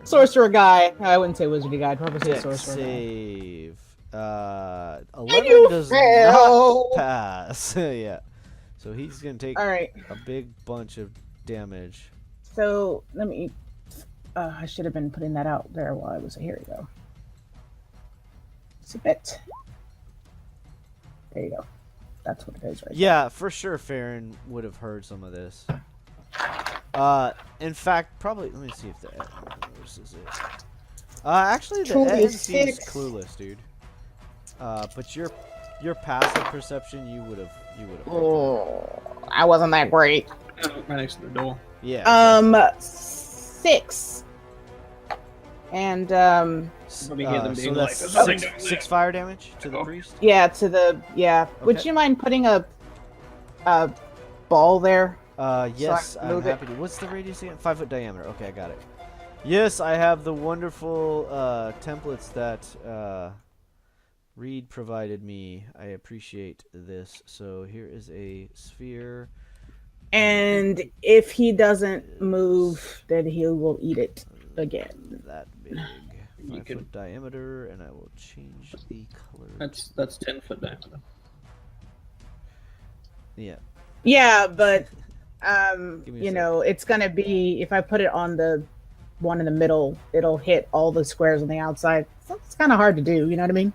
Sorcerer guy. I wouldn't say wizardy guy. I'd probably say Dex sorcerer guy. save. 11 you does fail. not pass. Yeah. So he's gonna take All right. a big bunch of damage. So let me. I should have been putting that out there while I was here. We go. It's a bit. There you go. That's what it is, right? Yeah, for sure Farron would have heard some of this. In fact, probably, let me see if the notices it. Actually, the Ed seems 26. clueless, dude. But your passive perception, you would have. Oh, I wasn't that great. Right next to the door. Yeah. 6. And Probably hear them so being like, that's "There's nothing down six there." fire damage to the priest. yeah, to the Would Okay. you mind putting a ball there? Yes, I I'm move it. happy to. What's the radius again? 5 foot diameter. Okay, I got it. Yes, I have the wonderful templates that Reed provided me. I appreciate this. So here is a sphere. And if he doesn't move, then he will eat it again. That big. You 5 could- foot diameter, and I will change the color. That's 10-foot diameter. Yeah. Yeah, but Give me a you sec. know, it's gonna be if I put it on the one in the middle, it'll hit all the squares on the outside. So it's kind of hard to do. You know what I mean?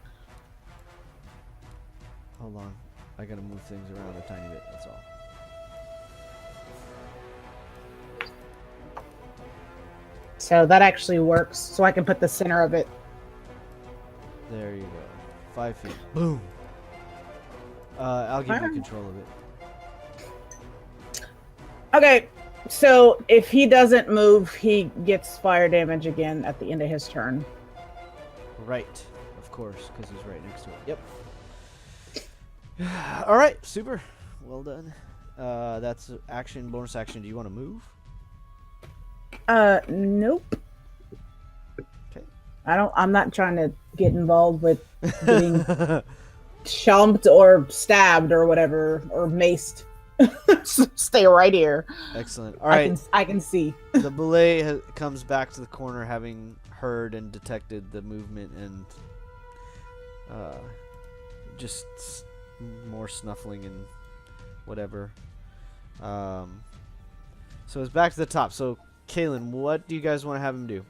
Hold on. I gotta move things around a tiny bit. That's all. So that actually works. So I can put the center of it. There you go. 5 feet. Boom. I'll give you Alright. control of it. Okay. So if he doesn't move, he gets fire damage again at the end of his turn. Right. Of course, because he's right next to it. Yep. All right. Super. Well done. That's action. Bonus action. Do you want to move? Nope. Okay. I'm not trying to get involved with getting chumped or stabbed or whatever or maced. Stay right here. Excellent. All right. I can see. The belay comes back to the corner, having heard and detected the movement, and just more snuffling and whatever. So it's back to the top. So, Kalen, what do you guys want to have him do?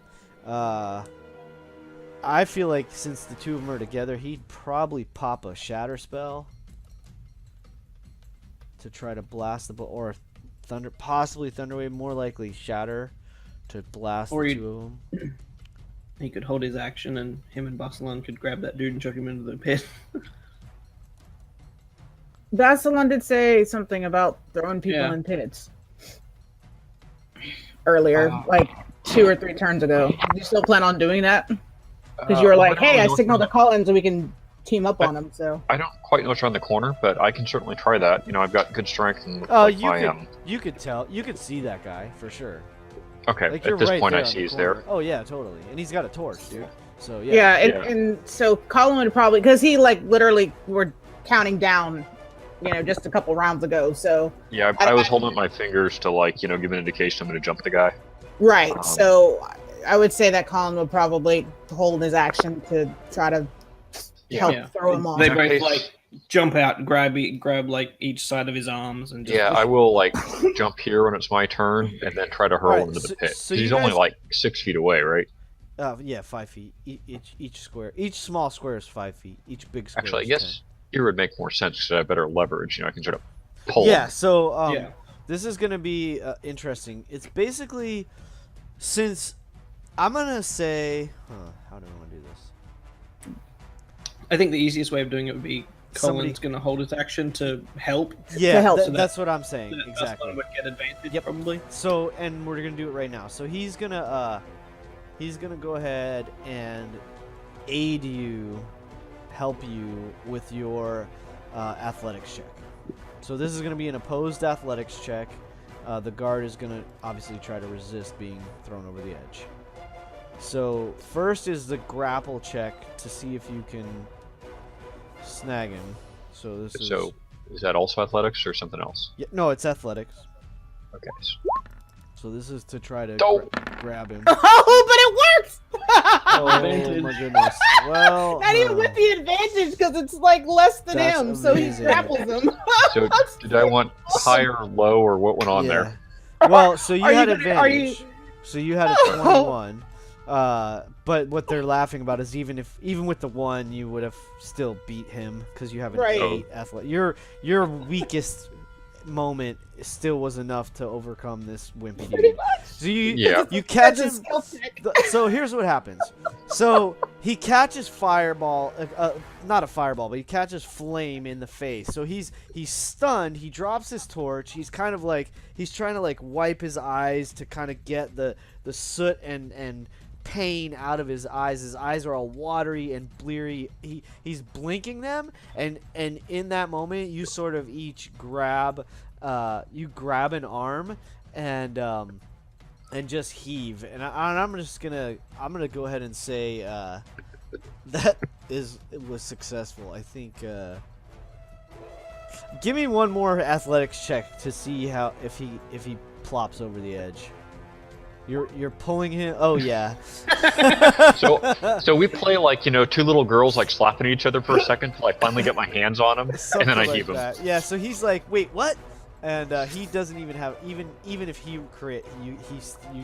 I feel like since the two of them are together, he'd probably pop a shatter spell to try to blast the or thunder, possibly thunderwave, more likely shatter to blast Or the you- two of them. He could hold his action, and him and Basalan could grab that dude and chuck him into the pit. Basilon did say something about throwing people Yeah. in pits earlier, like 2 or 3 turns ago. Do you still plan on doing that? Because you were like, "Hey, I signaled to Collins, and we can team up on him." So I don't quite know what's around the corner, but I can certainly try that. You know, I've got good strength and Oh, like you my could you could tell, you could see that guy for sure. okay. Like At you're this right point, there I on see the he's corner. there. Oh yeah, totally, and he's got a torch, dude. So yeah, Yeah. and so Colin would probably because he like literally were counting down, you know, just a couple rounds ago. So Yeah, I was holding up my fingers to like give an indication I'm going to jump the guy. right, so I would say that Colin would probably hold his action to try to help Yeah. throw him off. They In that both case- like jump out, and grab like each side of his arms, and just Yeah, I will like jump here when it's my turn, and then try to hurl Alright, him into so- the pit. so 'Cause you he's only guys- like 6 feet away, right? yeah, 5 feet. Each square, each small square is 5 feet. Each big square. Actually, I is guess here would make more sense because I have better leverage. You know, I can sort of 10. pull. Yeah. him. So Yeah. this is gonna be interesting. It's basically since I'm gonna say, how do I want to do this? I think the easiest way of doing it would be Somebody- Colin's going to hold his action to help. Yeah, help. tha- So that- that's what I'm saying. That Exactly. Basalan would get advantage, Yep. probably. So, and we're gonna do it right now. So he's gonna go ahead and aid you, help you with your athletics check. So this is gonna be an opposed athletics check. The guard is gonna obviously try to resist being thrown over the edge. So first is the grapple check to see if you can snag him. So this is So, is that also athletics or something else? yeah, no, it's athletics. Okay. So this is to try to Dope. grab him. Oh, but it works. Oh Advantage. my goodness. Well, Not even with the advantage because it's like less than That's him, so he amazing. grapples him. So, did I want high or low, or what went on there? Well, so you Are you had gonna- are advantage. you- So you had a 21. But what they're laughing about is even with the 1, you would have still beat him because you have an Right. 8 athletic. Your weakest moment still was enough to overcome this wimpy Pretty dude. much. So you Yeah. you catch That's a him. skill check. So here's what happens. So he catches fireball, not a fireball, but he catches flame in the face. So he's stunned. He drops his torch. He's kind of like he's trying to like wipe his eyes to kind of get the soot and pain out of his eyes. His eyes are all watery and bleary. He's blinking them, and in that moment you sort of each grab an arm and and just heave. And I'm gonna go ahead and say that it was successful. I think. Give me one more athletics check to see how if he plops over the edge. You're pulling him. Oh yeah. So we play like two little girls like slapping each other for a second till I finally get my hands on him, and Something then I like heave him. that. Yeah. So he's like, wait, what? And he doesn't even have even if he crit, you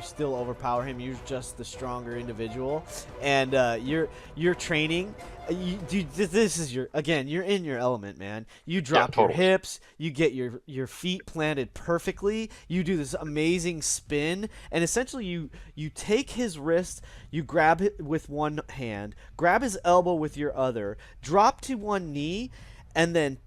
still overpower him. You're just the stronger individual, and you're training. This is you're in your element, man. You drop your totally. hips, you get your feet planted perfectly. You do this amazing spin, and essentially you take his wrist, you grab it with one hand, grab his elbow with your other, drop to one knee, and then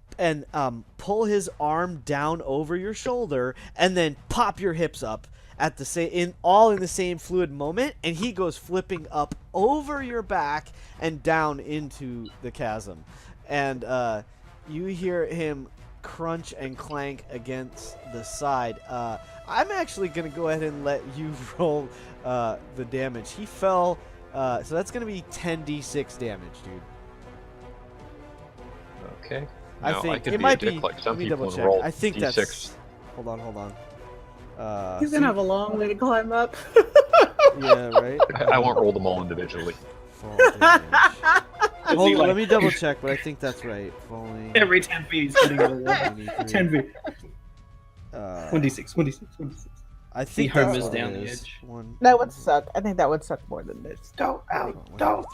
pull his arm down over your shoulder, and then pop your hips up at the same in the same fluid moment, and he goes flipping up over your back and down into the chasm, and you hear him crunch and clank against the side. I'm actually gonna go ahead and let you roll the damage. He fell, so that's gonna be 10d6 damage, dude. Okay. I No, think could it be might a dick be. like some Let me people double and check. roll I think D6. that's. Hold on. He's gonna have a long way to climb up. Yeah, right. I won't roll them all individually. Fall damage. Hold on, like- let me double check, but I think that's right. Falling. Every 10 feet he's hitting a wall. 23. 10 feet. Uh, 1d6, 1d6, 1d6. I think He that's homers what down it the is. edge. One. That would suck. I think that would suck more than this. Don't, don't.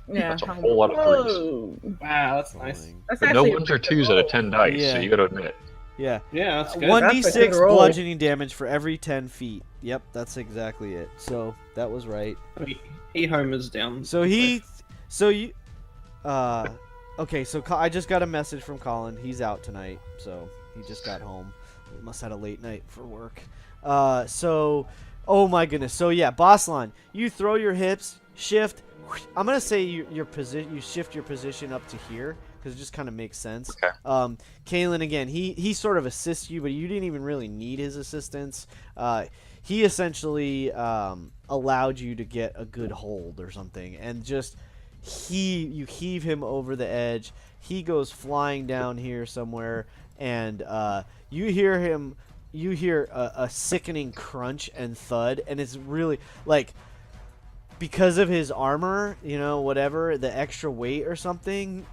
Yeah. That's a whole lot of threes. Whoa. Wow, that's nice. Falling. That's But no actually a ones or pretty good twos out of roll. 10 dice, Yeah. so you gotta admit. Yeah. Yeah, that's good. 1d6 That's a good roll. bludgeoning damage for every 10 feet. Yep, that's exactly it. So that was right. He homers down. So okay, so I just got a message from Colin. He's out tonight, so he just got home. He must have had a late night for work. Oh my goodness. So yeah, Boslan, you throw your hips, shift. I'm gonna say your position. You shift your position up to here because it just kind of makes sense. Okay. Kalen again. He sort of assists you, but you didn't even really need his assistance. He essentially allowed you to get a good hold or something, and just you heave him over the edge. He goes flying down here somewhere, and you hear a sickening crunch and thud, and it's really like because of his armor, whatever, the extra weight or something.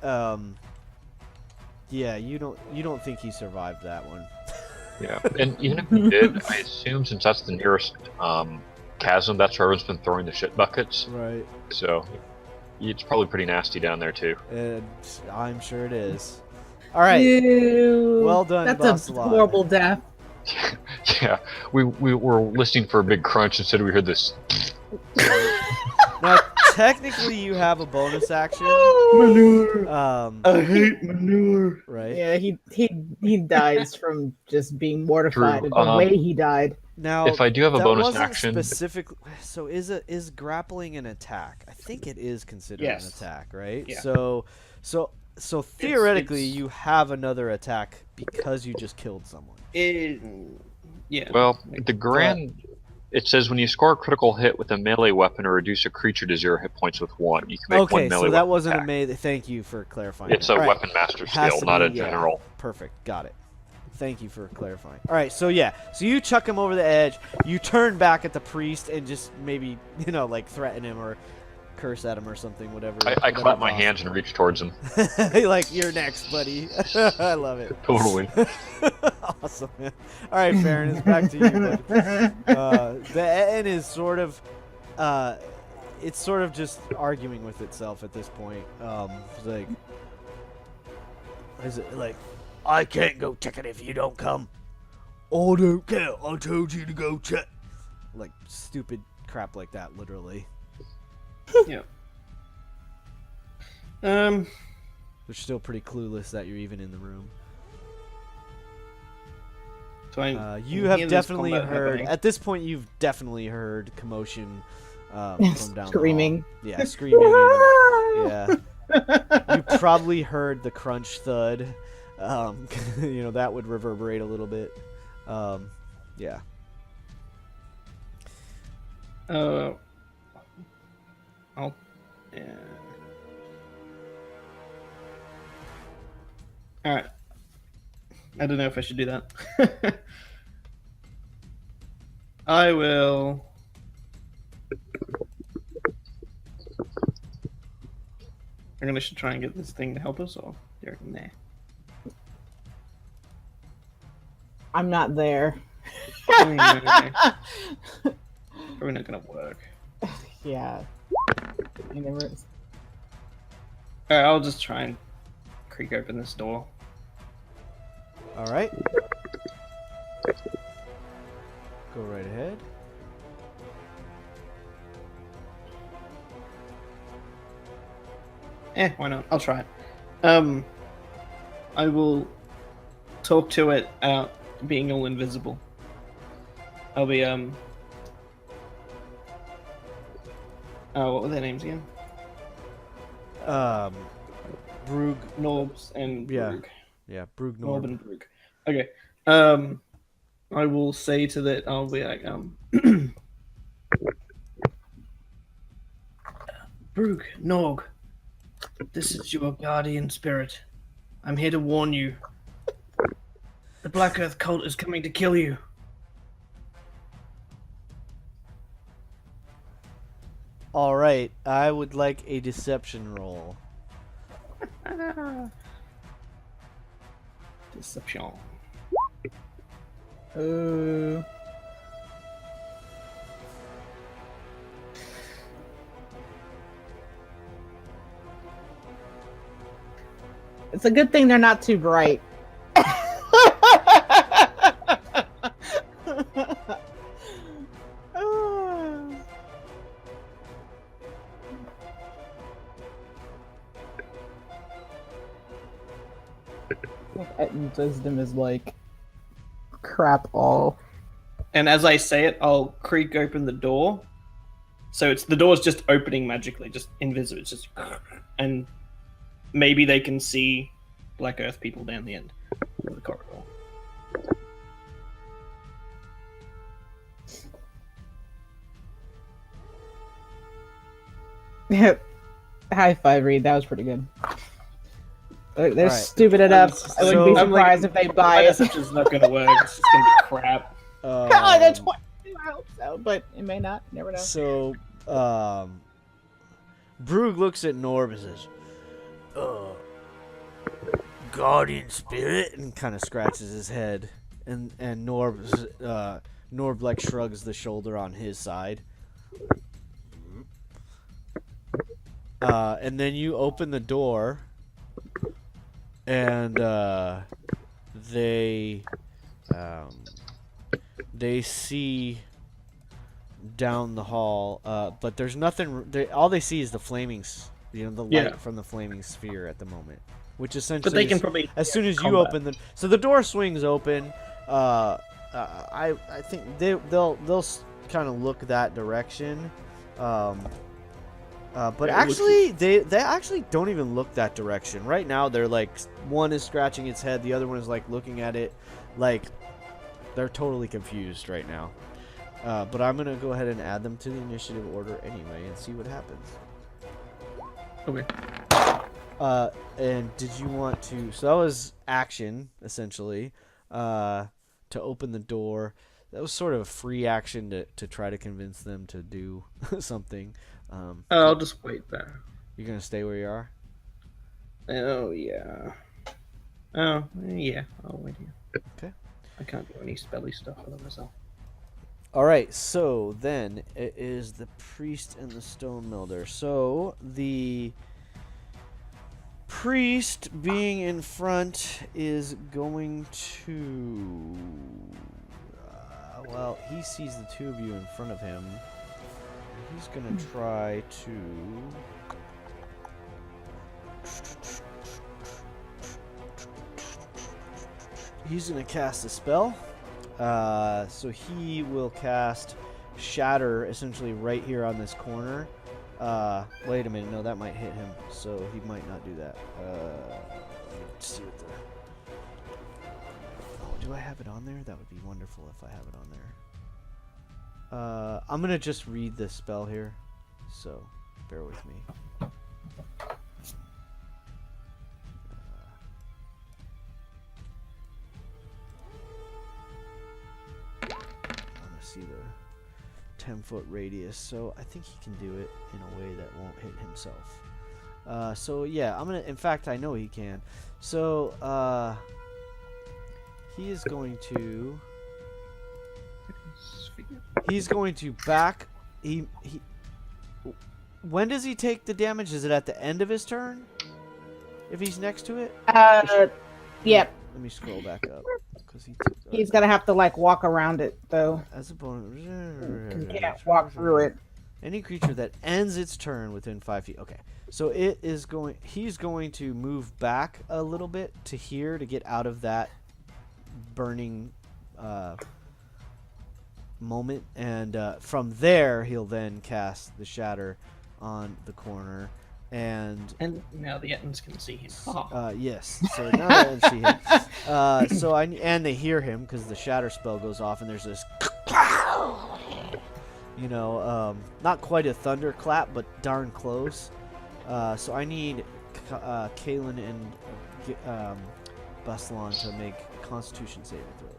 Yeah, you don't think he survived that one. Yeah, and even if he did, I assume since that's the nearest chasm, that's where everyone's been throwing the shit buckets. Right. So it's probably pretty nasty down there too. And I'm sure it is. All right. Ew. Well done, That's a Boslan. horrible death. Yeah, we were listening for a big crunch instead we heard this. Now, technically, you have a bonus action. Manure. I hate manure. Right. Yeah, he dies from just being mortified True. at the way he died. Now, If I do have a that bonus wasn't action, specifically. So is grappling an attack? I think it is considered Yes. an attack, right? Yeah. So theoretically, it's- you have another attack because you just killed someone. Yeah. well, the grand. It says when you score a critical hit with a melee weapon or reduce a creature to 0 hit points with 1, you can make Okay, one melee so that weapon wasn't attack. a melee. Thank you for clarifying. It's that. a All right. weapon master Has skill, to not be, a yeah. general. Perfect. Got it. Thank you for clarifying. All right, so yeah, so you chuck him over the edge. You turn back at the priest and just maybe like threaten him or curse at him or something, whatever. I whatever clap my boss. hands and reach towards him. Like you're next, buddy. I love it. Totally. Awesome, man. All right, Farron, it's back to you. Bud. The N is sort of, it's sort of just arguing with itself at this point. It's like, is it like, I can't go check it if you don't come. I don't care. I told you to go check. Like stupid crap like that, literally. Yeah. They're still pretty clueless that you're even in the room. So I You can have hear this definitely combat heard. happening. At this point, you've definitely heard commotion from down Screaming. the hall. Yeah, screaming. And, yeah, you probably heard the crunch thud. That would reverberate a little bit. Yeah. Uh, I'll. Yeah. All right. I don't know if I should do that. I will. I'm gonna should try and get this thing to help us, or you reckon, nah. I'm not there. Probably not gonna work. Yeah. I never. Alright, I'll just try and creak open this door. All right. Go right ahead. Why not? I'll try it. I will talk to it being all invisible. I'll be what were their names again? Brug. Norbs and Yeah. Brug. Yeah, Brug Norb Norb. and Brug. Okay. I will say to that. I'll be like Brug, Nog, this is your guardian spirit. I'm here to warn you. The Black Earth cult is coming to kill you. All right, I would like a deception roll. Deception. It's a good thing they're not too bright. Etton's wisdom is like crap all. And as I say it, I'll creak open the door. So it's the door's just opening magically, just invisible. It's just, and maybe they can see Black Earth people down the end of the corridor. High five, Reed. That was pretty good. They're Alright. stupid enough. I wouldn't be So- surprised if they buy My it. deception's not gonna work. It's just gonna be crap. God, that's what I hope so, but it may not. Never know. So, Brug looks at Norb and says, guardian spirit, and kind of scratches his head. And Norb like shrugs the shoulder on his side. And then you open the door, and they see down the hall, but there's nothing. All they see is the flaming, the light Yeah. from the flaming sphere at the moment, which But essentially they can probably as soon as you combat. open the, so the door swings open. I think they'll kind of look that direction. But Yeah, actually, they actually don't even look that direction. Right now, they're like, one is scratching its head, the other one is like looking at it, like they're totally confused right now. But I'm gonna go ahead and add them to the initiative order anyway and see what happens. Okay. And did you want to? So that was action essentially. To open the door. That was sort of a free action to try to convince them to do something. I'll just wait there. You're gonna stay where you are. Oh yeah. Oh yeah. I'll wait here. Okay. I can't do any spelly stuff for myself. All right. So then it is the priest and the stone melder. So the priest being in front is going to. Well, he sees the two of you in front of him. He's gonna try to. He's gonna cast a spell. So he will cast Shatter essentially right here on this corner. Wait a minute, no, that might hit him, so he might not do that. Let's see what the. Oh, do I have it on there? That would be wonderful if I have it on there. I'm gonna just read the spell here, so bear with me. I want to see the 10-foot radius, so I think he can do it in a way that won't hit himself. So yeah, I'm gonna. In fact, I know he can. So he is going to. He's going to back. He. When does he take the damage? Is it at the end of his turn? If he's next to it. Yep. Let me scroll back up because He's gonna have to like walk around it though. As a bonus. He can't walk through it. Any creature that ends its turn within 5 feet. Okay, so it is going. He's going to move back a little bit to here to get out of that burning moment, and from there he'll then cast the shatter on the corner, and now the Ettins can see him. yes. So now they can see him. So and they hear him because the shatter spell goes off, and there's this. You know, not quite a thunderclap, but darn close. So I need Kalen and Baslan to make Constitution saving throws.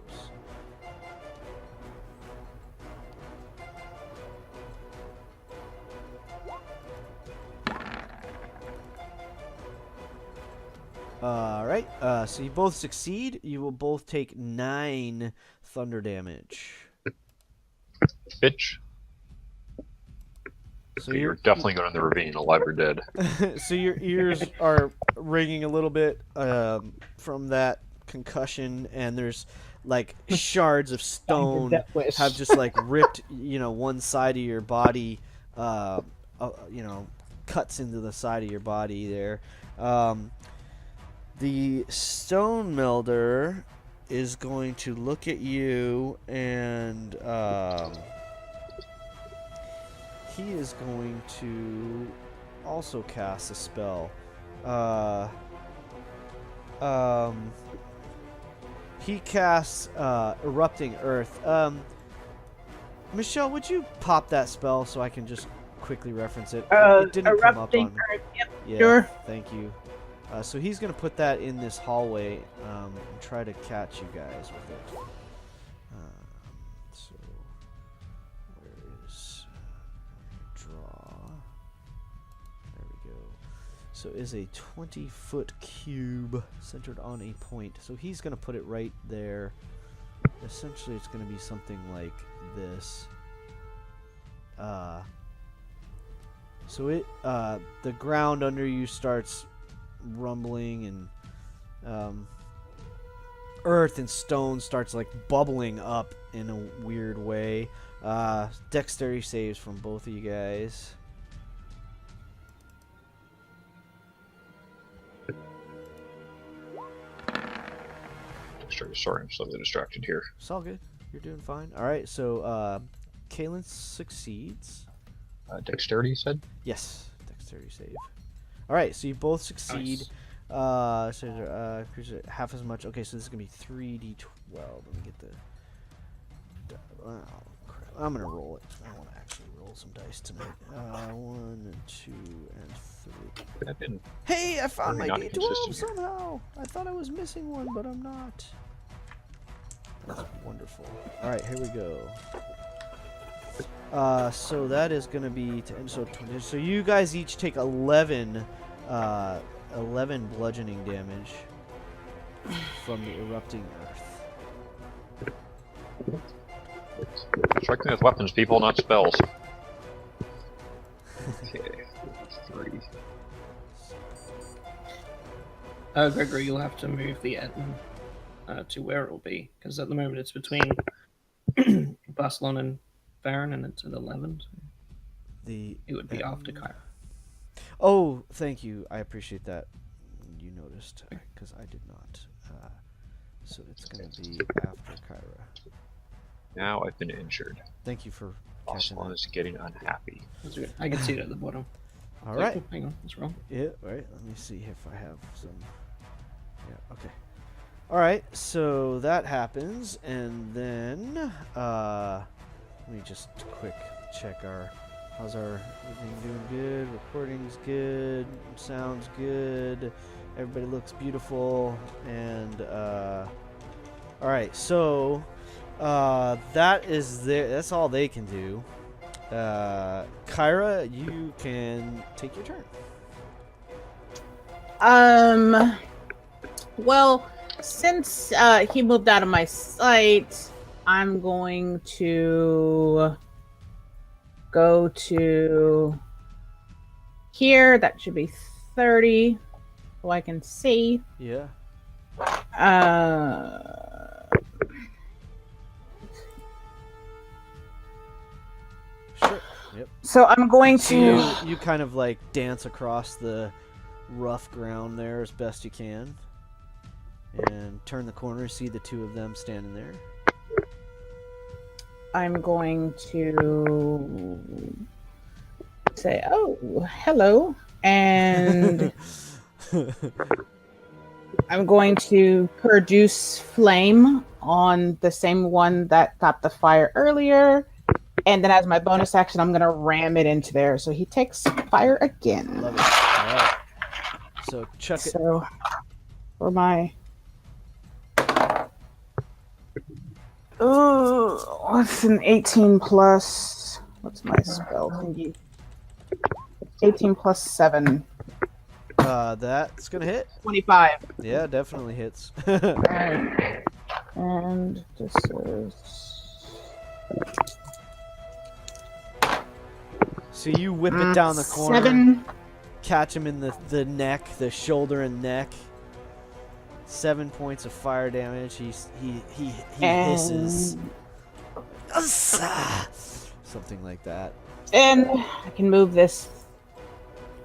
Alright, so you both succeed. You will both take 9 thunder damage. Bitch. So you're definitely going in the ravine, alive or dead. So your ears are ringing a little bit from that concussion, and there's like shards of stone have just like ripped, you know, one side of your body, you know, cuts into the side of your body there. The stone melder is going to look at you and he is going to also cast a spell. He casts Erupting Earth. Michelle, would you pop that spell so I can just quickly reference it? It didn't come up on me. Earth, yep, yeah, sure. Thank you. So he's going to put that in this hallway and try to catch you guys with it. So, where is... draw. There we go. So is a 20-foot cube centered on a point. So he's going to put it right there. Essentially, it's going to be something like this. So it, the ground under you starts rumbling, and earth and stone starts like bubbling up in a weird way. Dexterity saves from both of you guys. Sorry, I'm slightly distracted here. It's all good. You're doing fine. All right, so Kalen succeeds. Dexterity, you said? Yes, dexterity save. All right, so you both succeed. Nice. So half as much. Okay, so this is gonna be 3d12. Let me get the. Oh, crap. I'm gonna roll it. I want to actually roll some dice tonight. 1 and 2 and 3. Hey, I found my very D12 non-consistent here. somehow. I thought I was missing one, but I'm not. That's wonderful. All right, here we go. So that is going to be 10, so 20. So you guys each take 11 bludgeoning damage from the erupting earth. Strike me with weapons, people, not spells. Okay, 3. Gregory, you'll have to move the Ettin to where it'll be, because at the moment it's between Baslan and Baron, and it's at 11. So it would be after Kyra. Oh, thank you. I appreciate that. You noticed, because I did not. So it's going to be after Kyra. Now I've been injured. Thank you for catching Aslan that. is getting unhappy. That's good. I can see it at the bottom. All right. Oh, hang on, what's wrong? Yeah, right. Let me see if I have some. Yeah, okay. All right, so that happens, and then let me just quick check our. How's our everything doing? Good. Recording's good. Sounds good. Everybody looks beautiful. And all right, so that is that's all they can do. Kyra, you can take your turn. Well, since he moved out of my sight, I'm going to go to here. That should be 30, so I can see. Yeah. Sure. Yep. So I'm going So to. you kind of like dance across the rough ground there as best you can, and turn the corner. See the two of them standing there. I'm going to say, "Oh, hello," and I'm going to produce flame on the same one that got the fire earlier. And then as my bonus action, I'm going to ram it into there. So he takes fire again. Love it. All right. So chuck it. So for my... Ooh, what's an 18 plus... What's my spell thingy? 18 plus 7. That's gonna hit. 25. Yeah, definitely hits. Alright. And this is... So you whip it down the corner, 7. catch him in the neck, the shoulder and neck. 7 points of fire damage. He hisses. Something like that. And I can move this.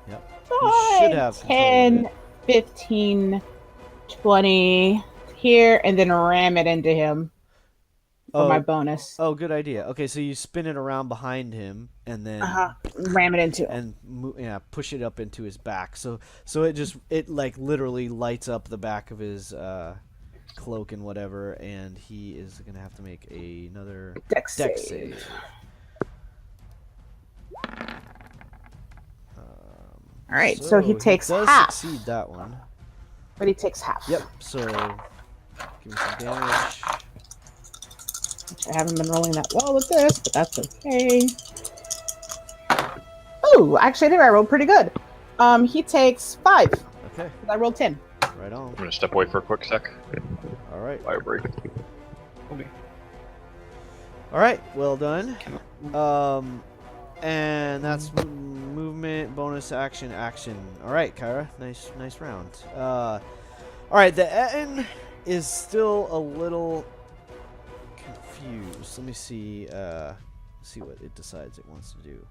Yep. You should have control of 10, it. 15, 20 here, and then ram it into him for my bonus. Oh, good idea. Okay, so you spin it around behind him, and then Ram it into him. and push it up into his back. So it like literally lights up the back of his cloak and whatever, and he is gonna have to make another Dex dex save. save. All right, so he takes does half. succeed that one. But he takes half. Yep. So give me some damage. Which I haven't been rolling that well with this, but that's okay. Oh, actually, I think I rolled pretty good. He takes 5. Okay. I rolled 10. Right on. I'm gonna step away for a quick sec. All right. Fire break. Okay. All right. Well done. And that's movement, bonus action, action. All right, Kyra. Nice round. All right, the Etten is still a little confused. Let me see. See what it decides it wants to do.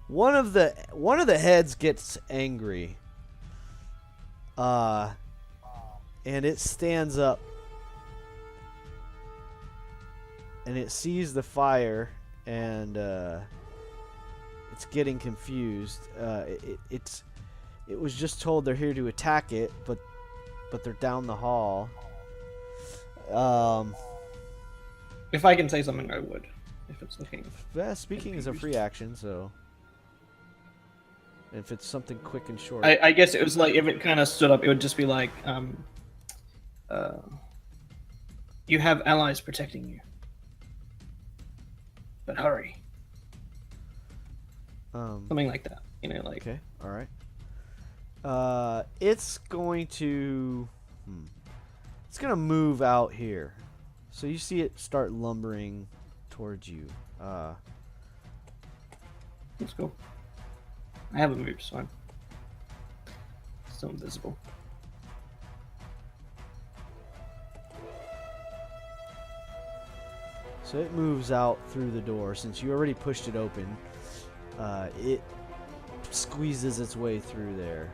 One of the heads gets angry. And it stands up. And it sees the fire, and it's getting confused. It was just told they're here to attack it, but they're down the hall. If I can say something, I would. If it's looking. Speaking is a free action, so if it's something quick and short. I guess it was like if it kind of stood up, it would just be like, you have allies protecting you, but hurry. Something like that, you know, like. Okay, all right. It's going to. It's gonna move out here, so you see it start lumbering towards you. Let's go. I haven't moved, so I'm still invisible. So it moves out through the door. Since you already pushed it open, it squeezes its way through there.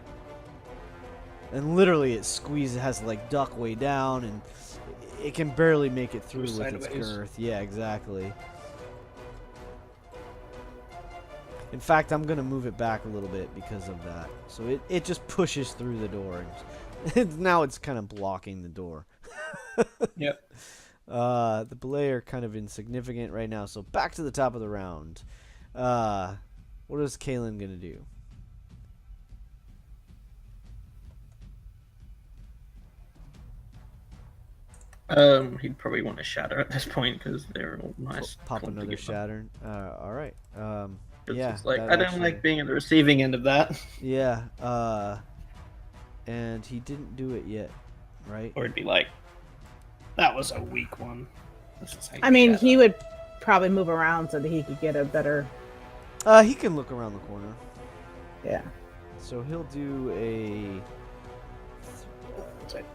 And literally it has like duck way down, and it can barely make it through with its girth. Yeah, exactly. In fact, I'm going to move it back a little bit because of that. So it just pushes through the door. And now it's kind of blocking the door. Yep. The belay are kind of insignificant right now, so back to the top of the round. What is Kalen gonna do? He'd probably want to shatter at this point because they're all nice. Pop clumped another together. shatter. All right. 'Cause Yeah. it's like that I don't actually- like being at the receiving end of that. Yeah. And he didn't do it yet, right? Or it'd be like, that was a weak one. This is how you I mean, shatter. he would probably move around so that he could get a better. He can look around the corner. Yeah. So he'll do a. Sorry.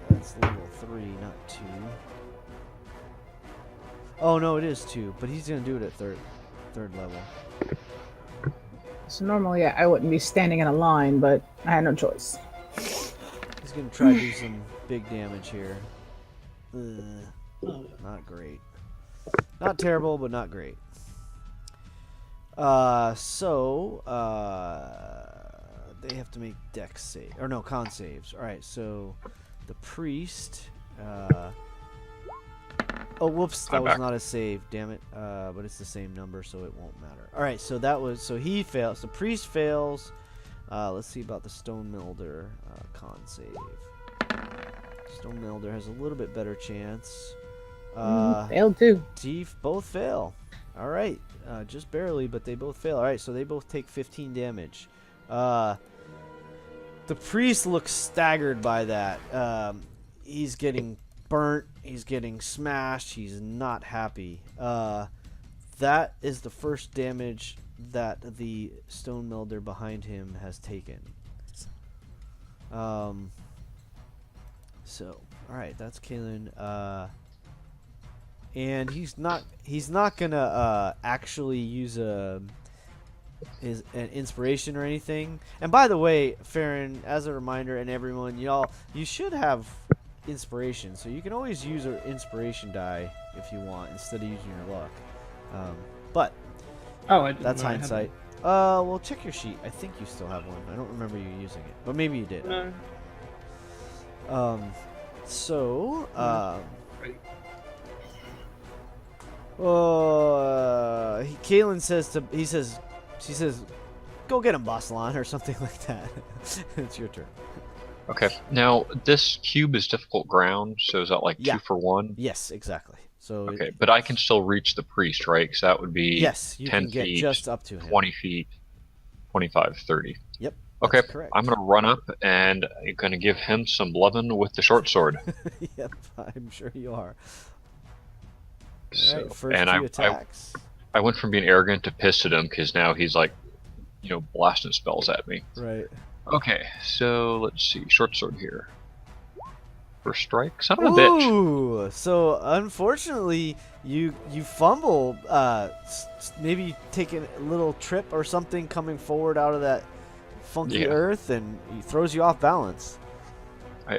That's level 3, not 2. Oh no, it is 2, but he's gonna do it at third level. So normally I wouldn't be standing in a line, but I had no choice. He's gonna try to do some big damage here. Not great. Not terrible, but not great. They have to make dex save or no con saves. All right, so the priest. Oh, whoops, that I'm was back. not a save. Damn it. But it's the same number, so it won't matter. All right, so he fails. The priest fails. Let's see about the stone melder con save. Stone melder has a little bit better chance. Failed too. Both fail. All right, just barely, but they both fail. All right, so they both take 15 damage. The priest looks staggered by that. He's getting burnt. He's getting smashed. He's not happy. That is the first damage that the stone melder behind him has taken. So, all right, that's Kalen. And he's not gonna actually use an inspiration or anything. And by the way, Farron, as a reminder, and everyone, you should have inspiration, so you can always use an inspiration die if you want instead of using your luck. But Oh, I didn't that's know I had hindsight. Well, check your sheet. I think you still have one. I don't remember you using it, but maybe you did. one. So, Right. Kalen she says, go get him, Bossalon, or something like that. It's your turn. Okay. Now this cube is difficult ground, so is that like Yeah. 2 for 1? Yes, exactly. So, Okay, but I can still reach the priest, right? Because that would be yes, you 10 can get feet, just up to him. 20 feet, 25, 30. Yep. Okay, That's correct. I'm gonna run up and I'm gonna give him some lovin' with the short sword. Yep, I'm sure you are. All So, right, first and two attacks. I went from being arrogant to pissed at him because now he's like, blasting spells at me. Right. Okay, so let's see, short sword here. First strike, son of a bitch. Ooh, so unfortunately, you fumble. Maybe taking a little trip or something coming forward out of that funky Yeah. earth, and he throws you off balance.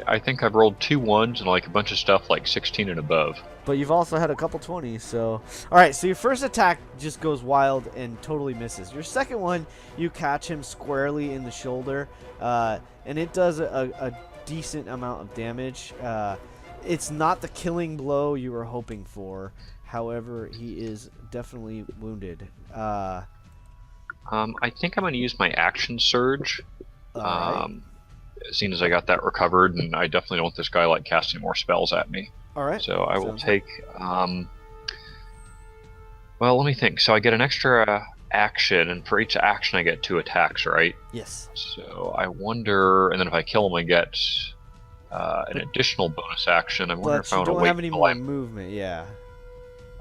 I think I've rolled 2 1s and like a bunch of stuff like 16 and above. But you've also had a couple 20s, so... Alright, so your first attack just goes wild and totally misses. Your second one, you catch him squarely in the shoulder, and it does a decent amount of damage. It's not the killing blow you were hoping for. However, he is definitely wounded. I think I'm going to use my action surge. Alright. Seeing as I got that recovered, and I definitely don't want this guy like casting more spells at me. Alright. So I will Sounds take. Well, let me think. So I get an extra action, and for each action I get 2 attacks, right? Yes. So I wonder, and then if I kill him, I get an additional bonus action. I wonder But if I you want to don't wait have any till more movement, yeah.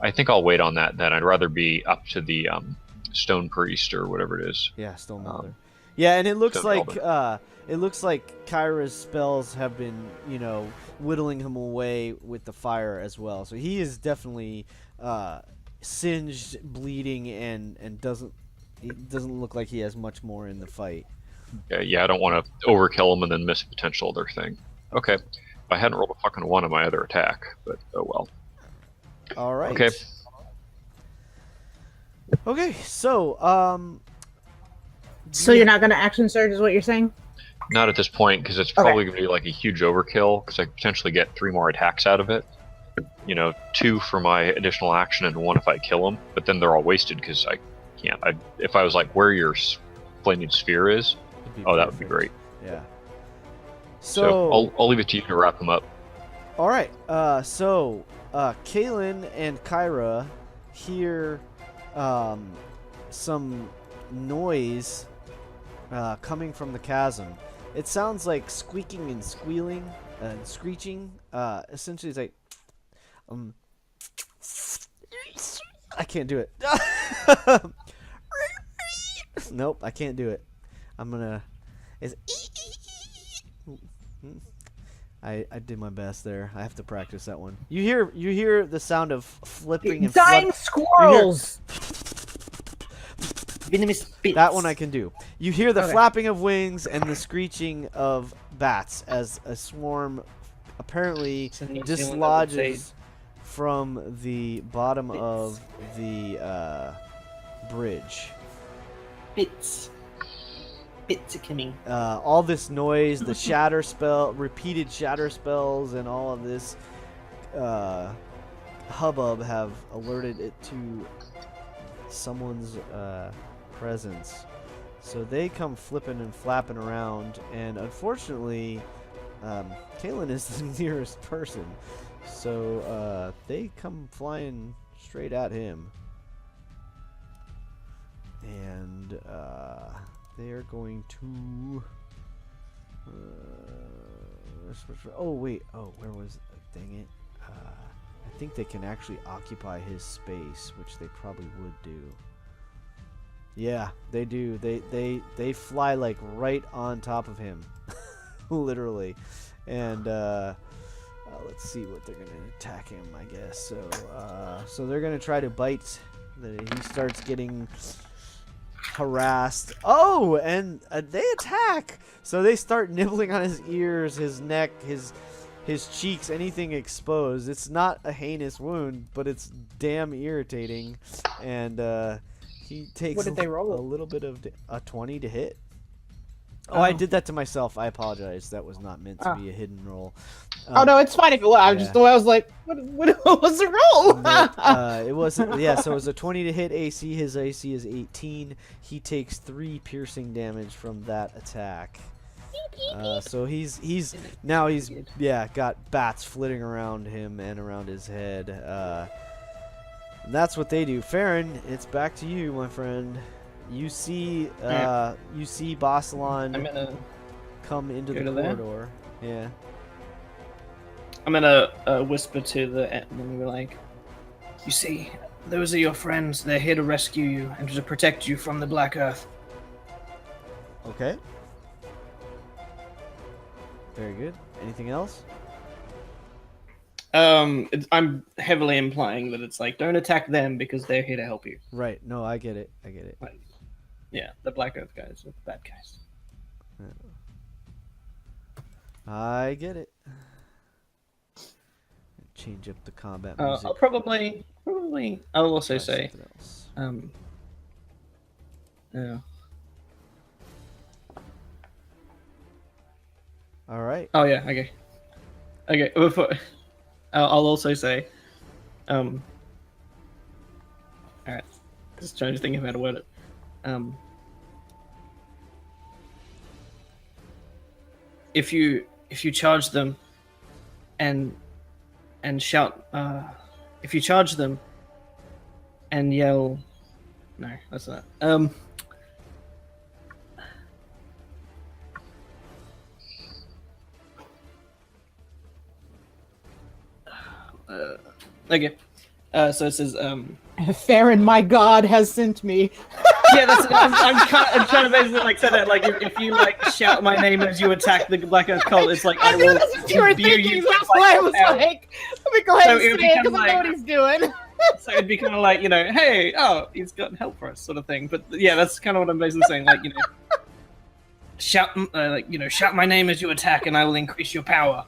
I think I'll wait on that then. I'd rather be up to the stone priest or whatever it is. Yeah, Stone Melder. Yeah, and it looks Stone like Kyra's spells have been, whittling him away with the fire as well. So he is definitely singed, bleeding, and it doesn't look like he has much more in the fight. Yeah, I don't want to overkill him and then miss a potential other thing. Okay. I hadn't rolled a fucking 1 on my other attack, but oh well. All right. Okay. Okay, so So you're not going to action surge, is what you're saying? Not at this point, because it's probably going to be like a huge overkill, because I could potentially get 3 more attacks out of it. 2 for my additional action and 1 if I kill them, but then they're all wasted because I can't. If I was like, where your flaming sphere is, that would be great. Yeah. So I'll leave it to you to wrap them up. All right. So Kaylin and Kyra hear some noise coming from the chasm. It sounds like squeaking and squealing and screeching. Essentially, it's like I can't do it. Nope, I can't do it. I'm gonna. I did my best there. I have to practice that one. You hear the sound of flipping and Dying squirrels. Venomous bits. That one I can do. You hear the flapping of wings and the screeching of bats as a swarm apparently dislodges from the bottom of the bridge. Bits are coming. All this noise, the shatter spell, repeated shatter spells, and all of this hubbub have alerted it to someone's presence. So they come flipping and flapping around, and unfortunately, Kaylin is the nearest person. So they come flying straight at him. And they are going to... oh, wait. Oh, where was... dang it. I think they can actually occupy his space, which they probably would do. Yeah, they do. They fly like right on top of him. Literally. And let's see what they're going to attack him, I guess. So they're going to try to bite. He starts getting harassed. Oh, and they attack. So they start nibbling on his ears, his neck, his cheeks, anything exposed. It's not a heinous wound, but it's damn irritating. And he takes What did they roll? a little bit of a 20 to hit. Oh, I did that to myself. I apologize. That was not meant to be a hidden roll. Oh no, it's fine if it was. I was like, what was the roll? No, it wasn't. Yeah, so it was a 20 to hit AC. His AC is 18. He takes 3 piercing damage from that attack. So he's got bats flitting around him and around his head. And that's what they do. Farron, it's back to you, my friend. You see Bossalon come into the corridor. Yeah. I'm gonna whisper to the enemy, like, you see, those are your friends. They're here to rescue you and to protect you from the Black Earth. Okay. Very good. Anything else? I'm heavily implying that it's like, don't attack them because they're here to help you. Right. No, I get it. Like, yeah, the Black Earth guys are the bad guys. I get it. Change up the combat music. I'll probably. I'll also say, yeah. All right. Oh yeah. Okay. Before, I'll also say, all right. Just trying to think of how to word it. If you charge them, and shout, if you charge them, and yell, no, that's not. Okay. So it says, Farron, my God, has sent me. yeah, that's. I'm trying to basically like say that like if you like shout my name as you attack the Black Earth cult, it's like I will That's what you were imbue thinking. you. That's why I was like, let me go ahead and So it would say it become because I know like- what he's doing. So it'd be kind of like, hey, he's got help for us, sort of thing. But yeah, that's kind of what I'm basically saying. Like, shout, shout my name as you attack, and I will increase your power.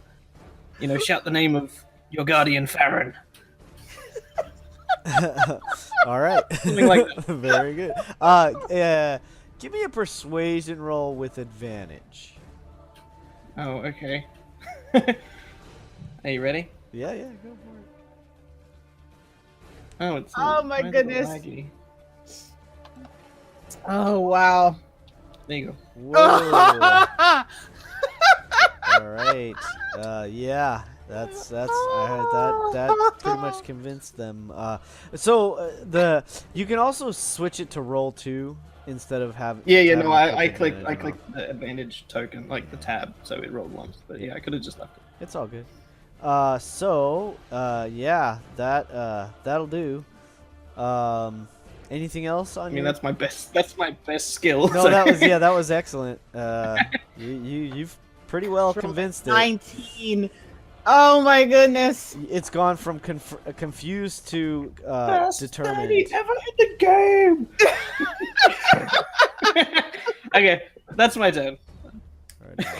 Shout the name of your guardian, Farron. All right. Something like that. Very good. Give me a persuasion roll with advantage. Oh, okay. Are you ready? Yeah, yeah, go for it. Oh, it's Oh my why is it goodness. laggy? Oh wow. There you go. Whoa. All right. Yeah, that's I heard that pretty much convinced them. The you can also switch it to roll 2 instead of Yeah, having to I click clicked advantage and all. the advantage token, like the tab, so it rolled once. But yeah, I could have just left it. It's all good. Yeah, that'll do. Anything else on I mean, your? that's my best skill. No, so- that was excellent. You've pretty well Rolled a convinced it. 19. Oh my goodness. It's gone from confused to Best determined. daddy ever in the game. Okay, that's my turn. Right on.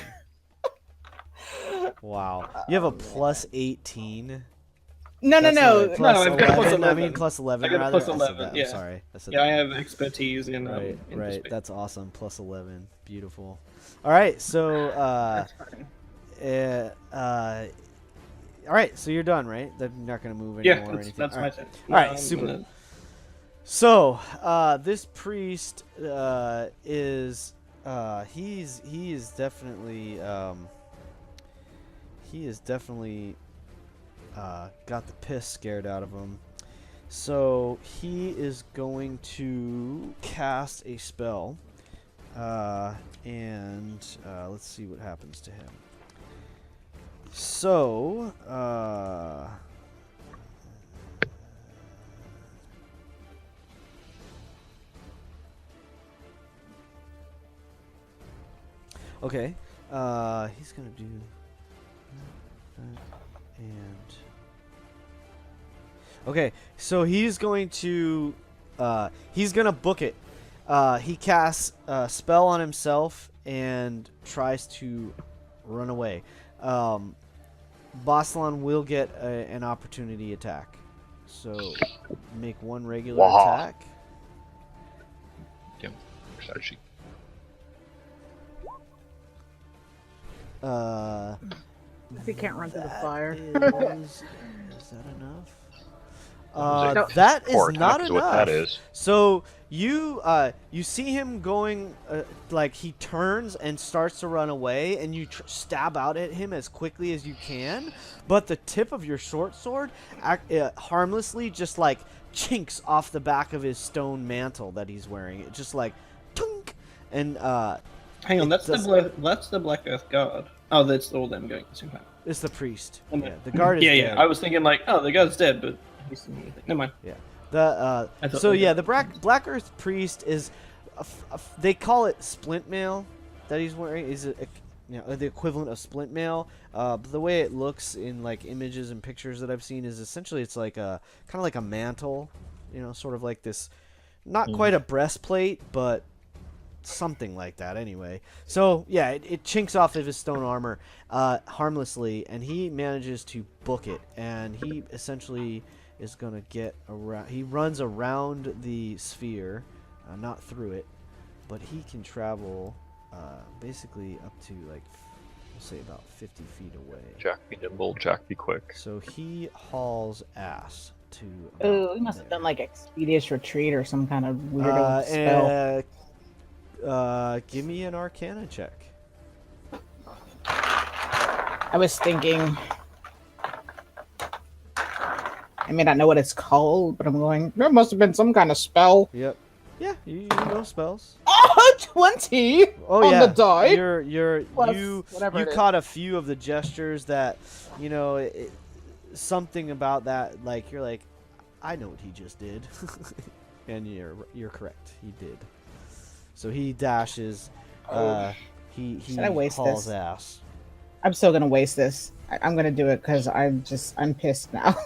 Wow, you have a plus 18. No, no, That's no. right, plus No, I've got a plus 11. I 11. mean, plus 11. I got a rather. plus I said 11, that. yeah. I'm sorry. I said Yeah, I that. have expertise in Right, in right. dispute. That's awesome. Plus 11. Beautiful. All right, so That's fine. all right, so you're done, right? They're not gonna move Yeah, anymore or anything. that's All my right. turn. All right, I'm super. gonna- So, this priest is he is definitely got the piss scared out of him. So he is going to cast a spell, and let's see what happens to him. So, okay, he's gonna do that, and okay, so he's gonna book it. He casts a spell on himself and tries to run away. Boslan will get an opportunity attack. So make one regular Waha. attack. Damn, excited she. If he can't run through the That fire. is that enough? That was That Core is attack not is enough. what that is. So you see him going like he turns and starts to run away, and you stab out at him as quickly as you can, but the tip of your short sword harmlessly just like chinks off the back of his stone mantle that he's wearing. It just like tunk, and Hang on, it that's the Black Earth Guard. Oh, that's all them going at the same time. it's the priest. And Yeah, the guard is yeah, dead. yeah. I was thinking like, oh, the guard's dead, but he's still anything. Never mind. Yeah. I thought So they yeah, did. the Black Earth Priest is, they call it splint mail that he's wearing. Is the equivalent of splint mail. But the way it looks in like images and pictures that I've seen is essentially it's like a kind of like a mantle, sort of like this, not quite a breastplate, but something like that anyway. So yeah, it chinks off of his stone armor harmlessly, and he manages to book it, and he essentially is gonna get around. He runs around the sphere, not through it, but he can travel basically up to like we'll say about 50 feet away. Jack be nimble, Jack be quick. So he hauls ass to. Oh, he must have done like Expeditious Retreat or some kind of weirdo spell. Give me an Arcana check. I was thinking. I may not know what it's called, but I'm going. There must have been some kind of spell. Yep. Yeah, you know spells. Oh, 20 Oh on yeah, the die. you Plus whatever it is. caught a few of the gestures that something about that, like you're like, I know what he just did, and you're correct, he did. So he dashes. He Should I waste hauls this? ass. I'm still gonna waste this. I'm gonna do it because I'm pissed now.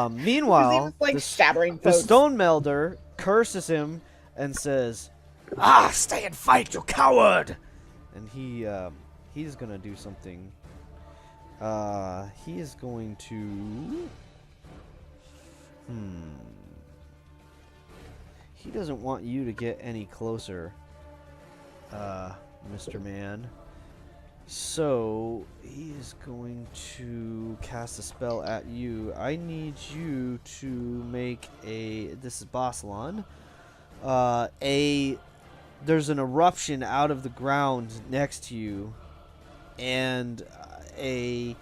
Meanwhile, he was like stabbering the folks. stone melder curses him and says, "Ah, stay and fight, you coward!" And he's gonna do something. He is going to. He doesn't want you to get any closer, Mr. Man. So he is going to cast a spell at you. I need you to make a. This is Bossalon. There's an eruption out of the ground next to you, and a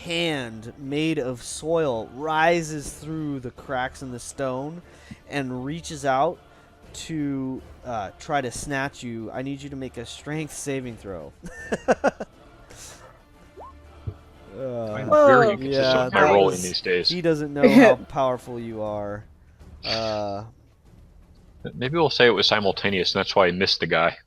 hand made of soil rises through the cracks in the stone and reaches out to try to snatch you. I need you to make a strength saving throw. I'm Whoa. very inconsistent Yeah, with my that rolling was- these days. He doesn't know how powerful you are. Maybe we'll say it was simultaneous, and that's why I missed the guy.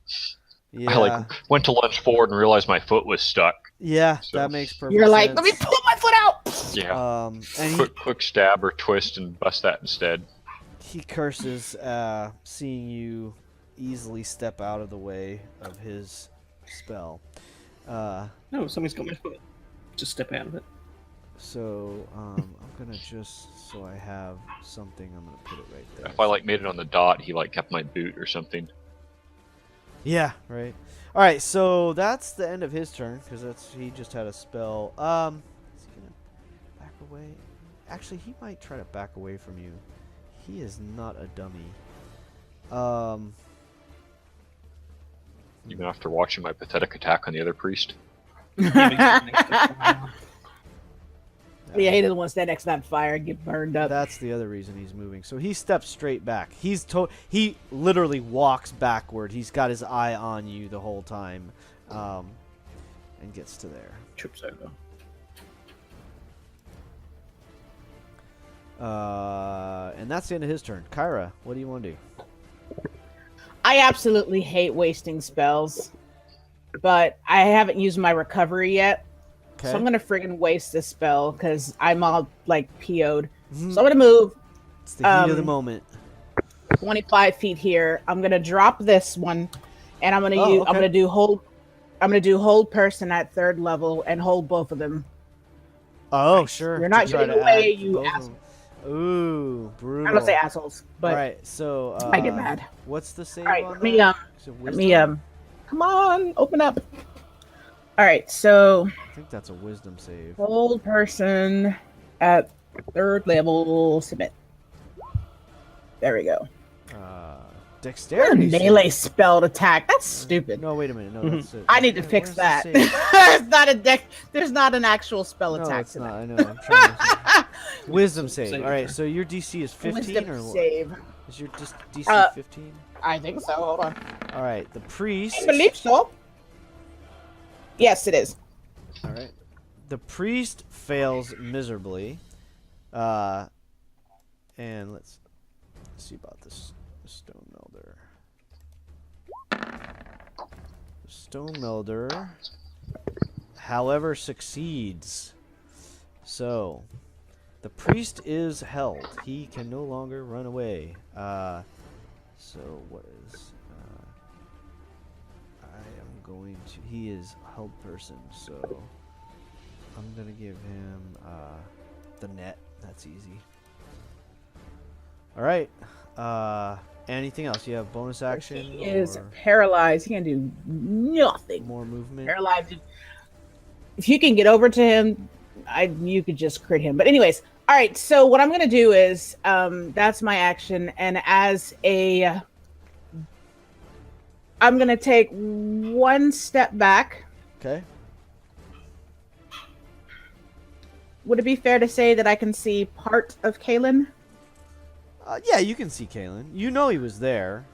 Yeah, I went to lunge forward and realized my foot was stuck. yeah, So- that makes perfect You're sense. like, let me pull my foot out. Yeah. And Quick stab or twist and bust that instead. he curses, seeing you easily step out of the way of his spell. No, somebody's got my foot. Just step out of it. So I'm gonna just so I have something. I'm gonna put it right there. If I made it on the dot, he kept my boot or something. Yeah, right. All right, so that's the end of his turn because he just had a spell. Is he gonna back away? Actually, he might try to back away from you. He is not a dummy. Even after watching my pathetic attack on the other priest. Yeah, he doesn't want to stand next to that fire and get burned up. That's the other reason he's moving. So he steps straight back. He literally walks backward. He's got his eye on you the whole time, and gets to there. Trips over. And that's the end of his turn. Kyra, what do you want to do? I absolutely hate wasting spells, but I haven't used my recovery yet. Okay. So I'm gonna friggin' waste this spell because I'm all PO'd. So I'm gonna move It's the heat of the um, moment. 25 feet here. I'm gonna drop this one, and I'm gonna Oh, use. okay. I'm gonna do hold. I'm gonna do hold person at 3rd level and hold both of them. Oh, sure. You're not to try getting to away, add you both of asshole. them. Ooh, brutal. I'm gonna say assholes, but All right, so I get mad. What's the save All right, on let that? me Is it let me wisdom? come on, open up. All right, so I think that's a wisdom save. hold person at 3rd level. Submit. There we go. What a Dexterity. save. melee spelled attack. That's stupid. No, wait a minute. No, that's it. I need to Where- fix where's the that. save? It's not a deck. There's not an actual spell No, attack it's to not. that. I know. I'm trying to... Wisdom save. Save All right, turn. so your DC is 15 Wisdom or what? save. Is your DC 15? I think so. Hold on. All right, the priest. I believe so. Yes, it is. All right. The priest fails miserably. And let's see about this stone melder. The stone melder, however, succeeds. So, the priest is held. He can no longer run away. So what is? I am going to. He is held person, so I'm gonna give him the net. That's easy. All right. Anything else? You have bonus action He is or paralyzed. He can do nothing. more movement? Paralyzed. If you can get over to him, you could just crit him. But anyways, all right. So what I'm gonna do is, that's my action, and as a, I'm gonna take one step back. Okay. Would it be fair to say that I can see part of Kalen? Yeah, you can see Kalen. You know he was there.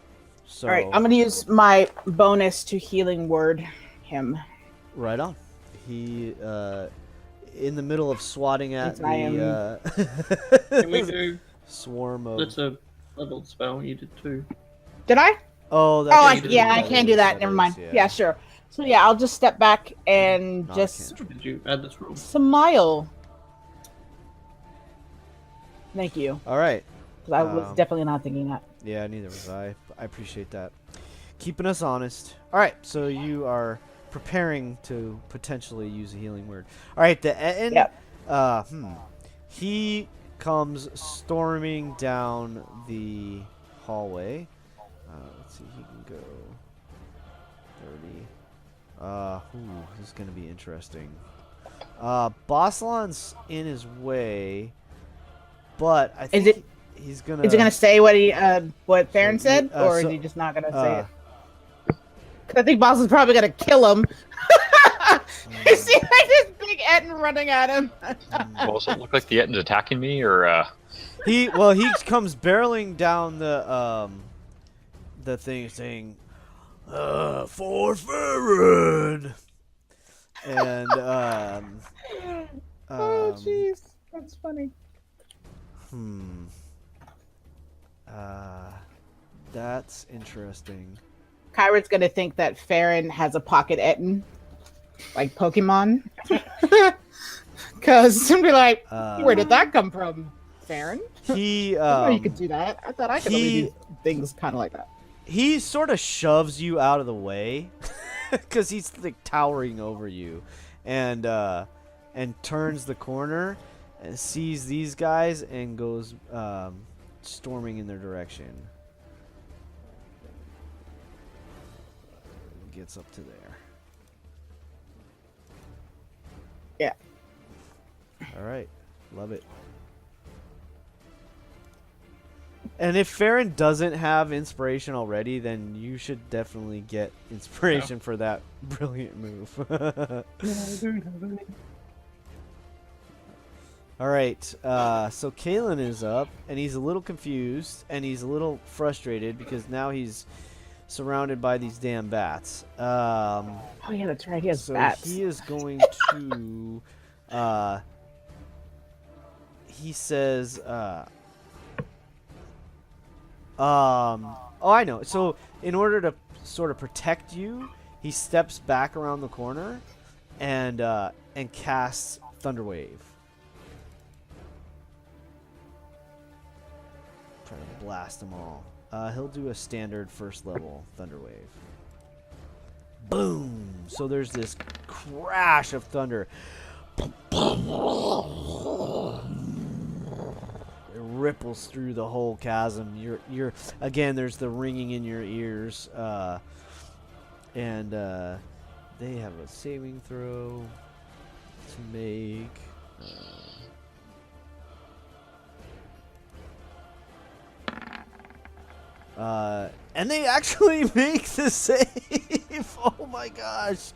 So All right, I'm gonna use my bonus to healing word him. right on. He in the middle of swatting at Since I am- Can we the do? swarm of. That's a leveled spell. You did too. Did I? Oh, that's Oh, what you did. I can't do that. Never mind. Yeah, sure. So yeah, I'll just step back and Not a just cantrip. Did you add this rule? smile. Thank you. All right. 'Cause I was definitely not thinking that. Yeah, neither was I. I appreciate that. Keeping us honest. All right, so you are preparing to potentially use a healing word. All right, the end. Yep. He comes storming down the hallway. Let's see, he can go 30. This is gonna be interesting. Bossalon's in his way, but I think he's gonna. Is he gonna say what Farron So, said, or is so- he just not gonna say it? 'Cause I think Bossalon's probably gonna kill him. You see like this big Etten running at him. Well, does it look like the Ettin's attacking me, or he comes barreling down the thing saying, for Farron, and Oh jeez, that's funny. That's interesting. Kyra's gonna think that Farron has a pocket Etten, like Pokemon. Cause he'll be like, where did that come from, Farron? He I didn't know you could do that. I thought I could only do things kind of like that. he sort of shoves you out of the way because he's like towering over you, and turns the corner and sees these guys and goes storming in their direction. Gets up to there. Yeah. All right, love it. And if Farron doesn't have inspiration already, then you should definitely get inspiration for that brilliant move. All right, so Kalen is up, and he's a little confused, and he's a little frustrated because now he's surrounded by these damn bats. Oh yeah, that's right. He has So bats. he is going to. He says. Oh, I know. So in order to sort of protect you, he steps back around the corner, and casts Thunderwave. Try to blast them all. He'll do a standard first level Thunderwave. Boom! So there's this crash of thunder. It ripples through the whole chasm. You're again. There's the ringing in your ears, and they have a saving throw to make. And they actually make the save. Oh my gosh!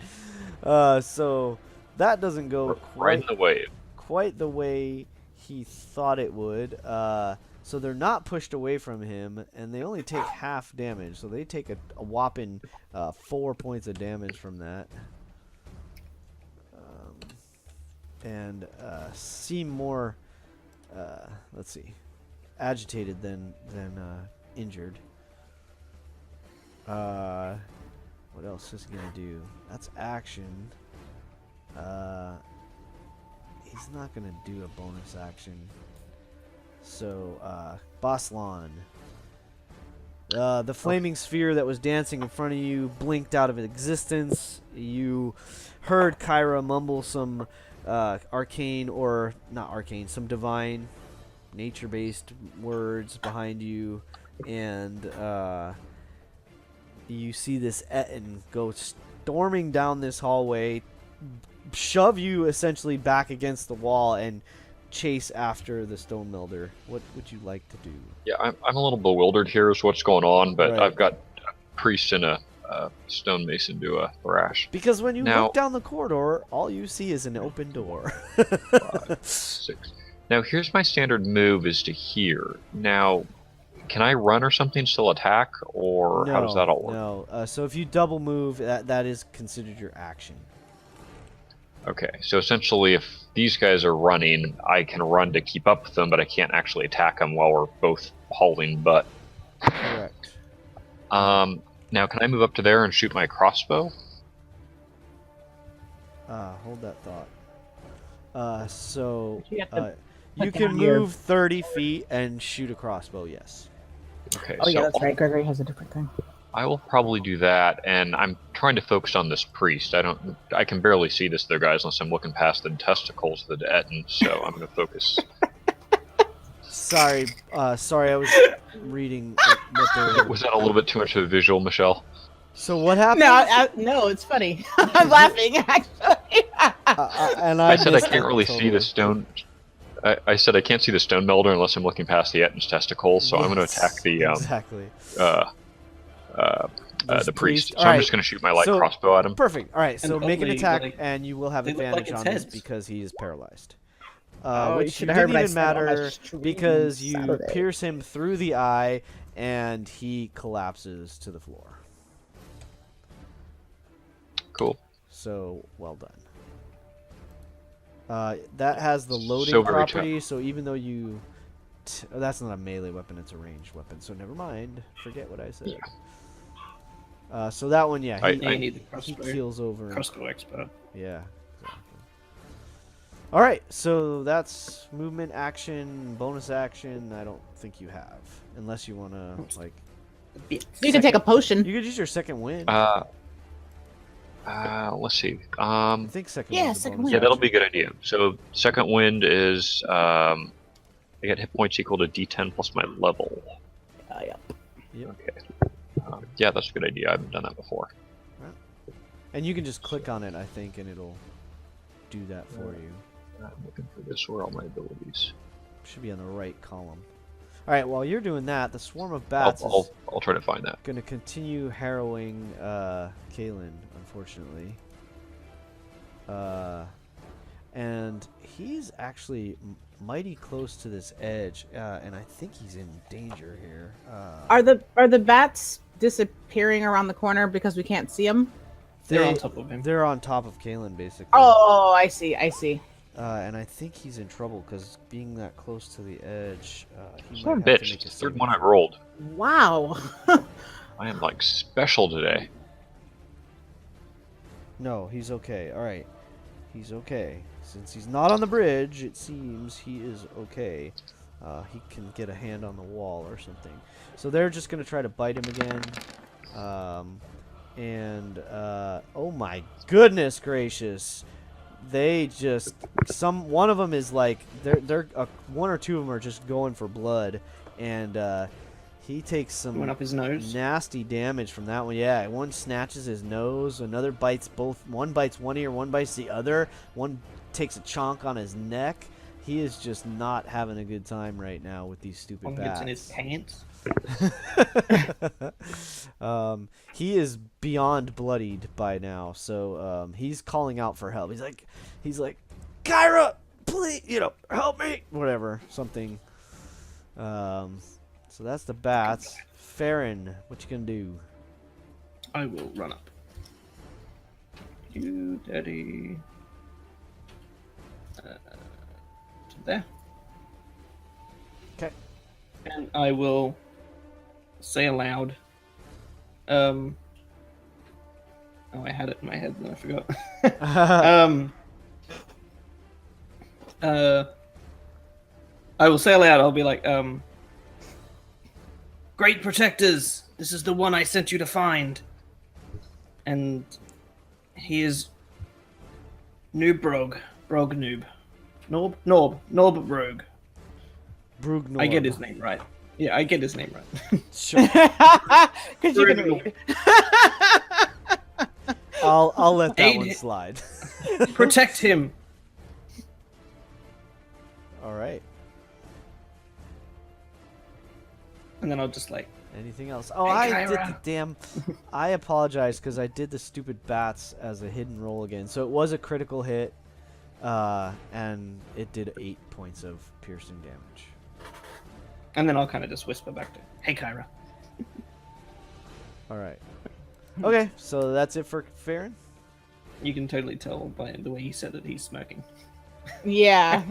So that doesn't go right in the way? quite the way he thought it would. So they're not pushed away from him, and they only take half damage. So they take a whopping 4 points of damage from that, and seem more, let's see, agitated than injured. What else is he gonna do? That's action. He's not gonna do a bonus action. So, Boslan. The flaming sphere that was dancing in front of you blinked out of existence. You heard Kyra mumble some arcane, or not arcane, some divine, nature-based words behind you, and you see this Etten go storming down this hallway, shove you essentially back against the wall, and chase after the stone melder. What would you like to do? Yeah, I'm a little bewildered here as what's going on, but Right. I've got a priest and a stonemason do a thrash. Because when you Now- look down the corridor, all you see is an open door. 5, 6. Now here's my standard move is to here. Now, can I run or something still attack, or how does that all work? No. So if you double move, that is considered your action. Okay, so essentially if these guys are running, I can run to keep up with them, but I can't actually attack them while we're both hauling butt. Correct. Now can I move up to there and shoot my crossbow? Hold that thought. So You have to you put can down your- move 30 feet and shoot a crossbow. Yes. Okay, Oh so yeah, that's right. Gregory has a different thing. I will probably do that, and I'm trying to focus on this priest. I can barely see this other guys unless I'm looking past the testicles of the Etten, so I'm going to focus. Sorry. I was reading what they were. Was that a little bit too much of a visual, Michelle? So what happened? No, it's funny. I'm laughing actually. And I said I missed can't it really see totally. the stone. I said I can't see the stone melder unless I'm looking past the Ettin's testicles, so I'm going to Yes, attack the exactly. This the priest. So All I'm right. just going to shoot my light So- crossbow at him. Perfect. All right, so And make an oddly, attack, like, and you will have they look like advantage its on this heads. because he is paralyzed. Oh, you Which should didn't have heard what I even said on my matter stream because on you Saturday. pierce him through the eye, and he collapses to the floor. Cool. So well done. That has the loading So very property, so even though you... oh, that's not a melee weapon, it's a ranged weapon, so never mind. Forget what I said. So that one, yeah, Yeah, you need the he crossbow. keels over. Crossbow expert. Yeah, exactly. All right, so that's movement, action, bonus action. I don't think you have, unless you want to like. You can take a potion. You could use your second wind. Let's see. I think second. yeah, wind's a second bonus wind. Yeah, that'll action. be a good idea. So second wind is I get hit points equal to D10 plus my level. Yeah. Okay. Yeah, that's a good idea. I haven't done that before. And you can just click on it, I think, and it'll do that for you. I'm looking for this. Where are all my abilities? Should be on the right column. All right, while you're doing that, the swarm of I'll, bats I'll, is I'll try to find that. going to continue harrowing Kalen, unfortunately. And he's actually mighty close to this edge, and I think he's in danger here. Are the bats disappearing around the corner because we can't see them? They're on top of him. They're on top of Kalen, basically. Oh, I see. And I think he's in trouble because being that close to the edge, he Son might of a have to bitch. make a It's the third saving one I've throw. rolled. Wow. I am like special today. No, he's okay. All right, he's okay. Since he's not on the bridge, it seems he is okay. He can get a hand on the wall or something. So they're just gonna try to bite him again. Oh my goodness gracious! They just one of them is like they're one or two of them are just going for blood, and he takes some Went up his nose. nasty damage from that one. Yeah, one snatches his nose, another bites both. One bites one ear, one bites the other. One takes a chonk on his neck. He is just not having a good time right now with these stupid One bats. gets in his pants. He is beyond bloodied by now, so he's calling out for help. He's like, Kyra, please, help me, whatever, something. So that's the bats. Farron, what you gonna do? I will run up. You, Daddy. To there. Okay. And I will say aloud. Oh, I had it in my head and I forgot. I will say aloud. I'll be like, "Great protectors, this is the one I sent you to find." And he is Noob Brog Noob. Norb Rogue. Brug I get his name right. Yeah, I get his name right. Sure. Because you can read. I'll let that Aid one him. slide. Protect him. All right. And then I'll just like, Anything else? Oh, Hey, I did Kyra. the damn. I apologize because I did the stupid bats as a hidden roll again. So it was a critical hit, and it did 8 points of piercing damage. and then I'll kind of just whisper back to, "Hey, Kyra." All right. Okay, so that's it for Farron. You can totally tell by the way he said it, he's smoking. Yeah.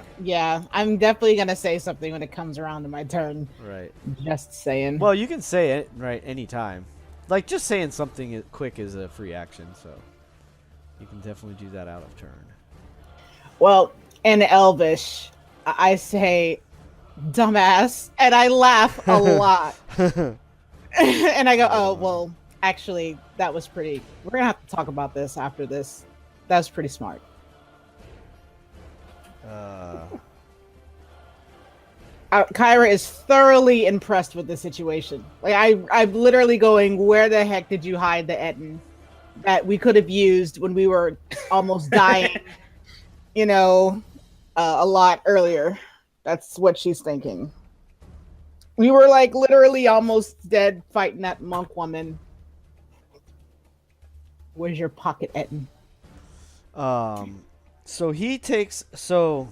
I'm definitely gonna say something when it comes around to my turn. Right. Just saying. Well, you can say it right anytime. Like just saying something quick is a free action, so you can definitely do that out of turn. Well, in Elvish, I say dumbass, and I laugh a lot. And I go, oh, well, actually, that was pretty. We're going to have to talk about this after this. That was pretty smart. Kyra is thoroughly impressed with the situation. Like I'm literally going, where the heck did you hide the Etten that we could have used when we were almost dying? You know, a lot earlier. That's what she's thinking. We were like literally almost dead fighting that monk woman. Where's your pocket, Etten? So he takes so.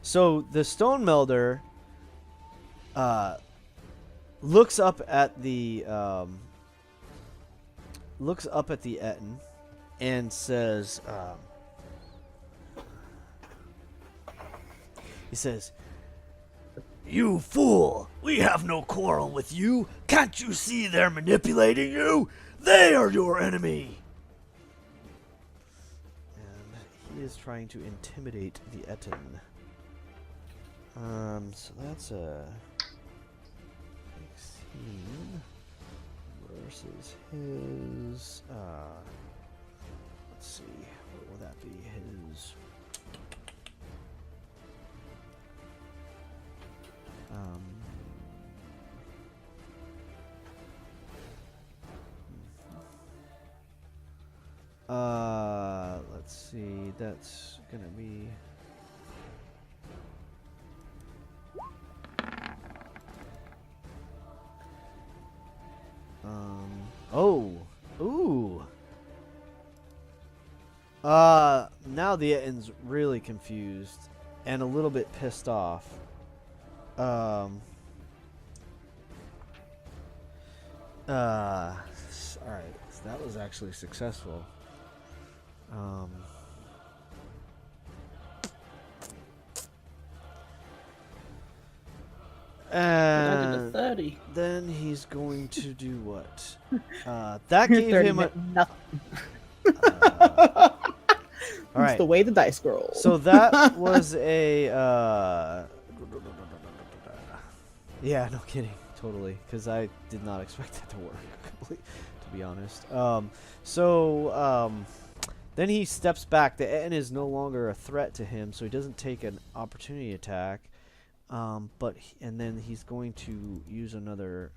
So the stone melder looks up at the Etten and says, he says, "You fool! We have no quarrel with you. Can't you see they're manipulating you? They are your enemy." And he is trying to intimidate the Etten. So that's a 16 versus his, let's see, what will that be? His, let's see, that's gonna be ooh. Now the Etten's really confused and a little bit pissed off. Alright, so that was actually successful. I did a And 30. then he's going to do what? That gave him a... nothing. All It's right. the way the dice roll. So that was a... yeah, no kidding. Totally. Because I did not expect that to work, to be honest. Then he steps back. The Etten is no longer a threat to him, so he doesn't take an opportunity attack. And then he's going to use another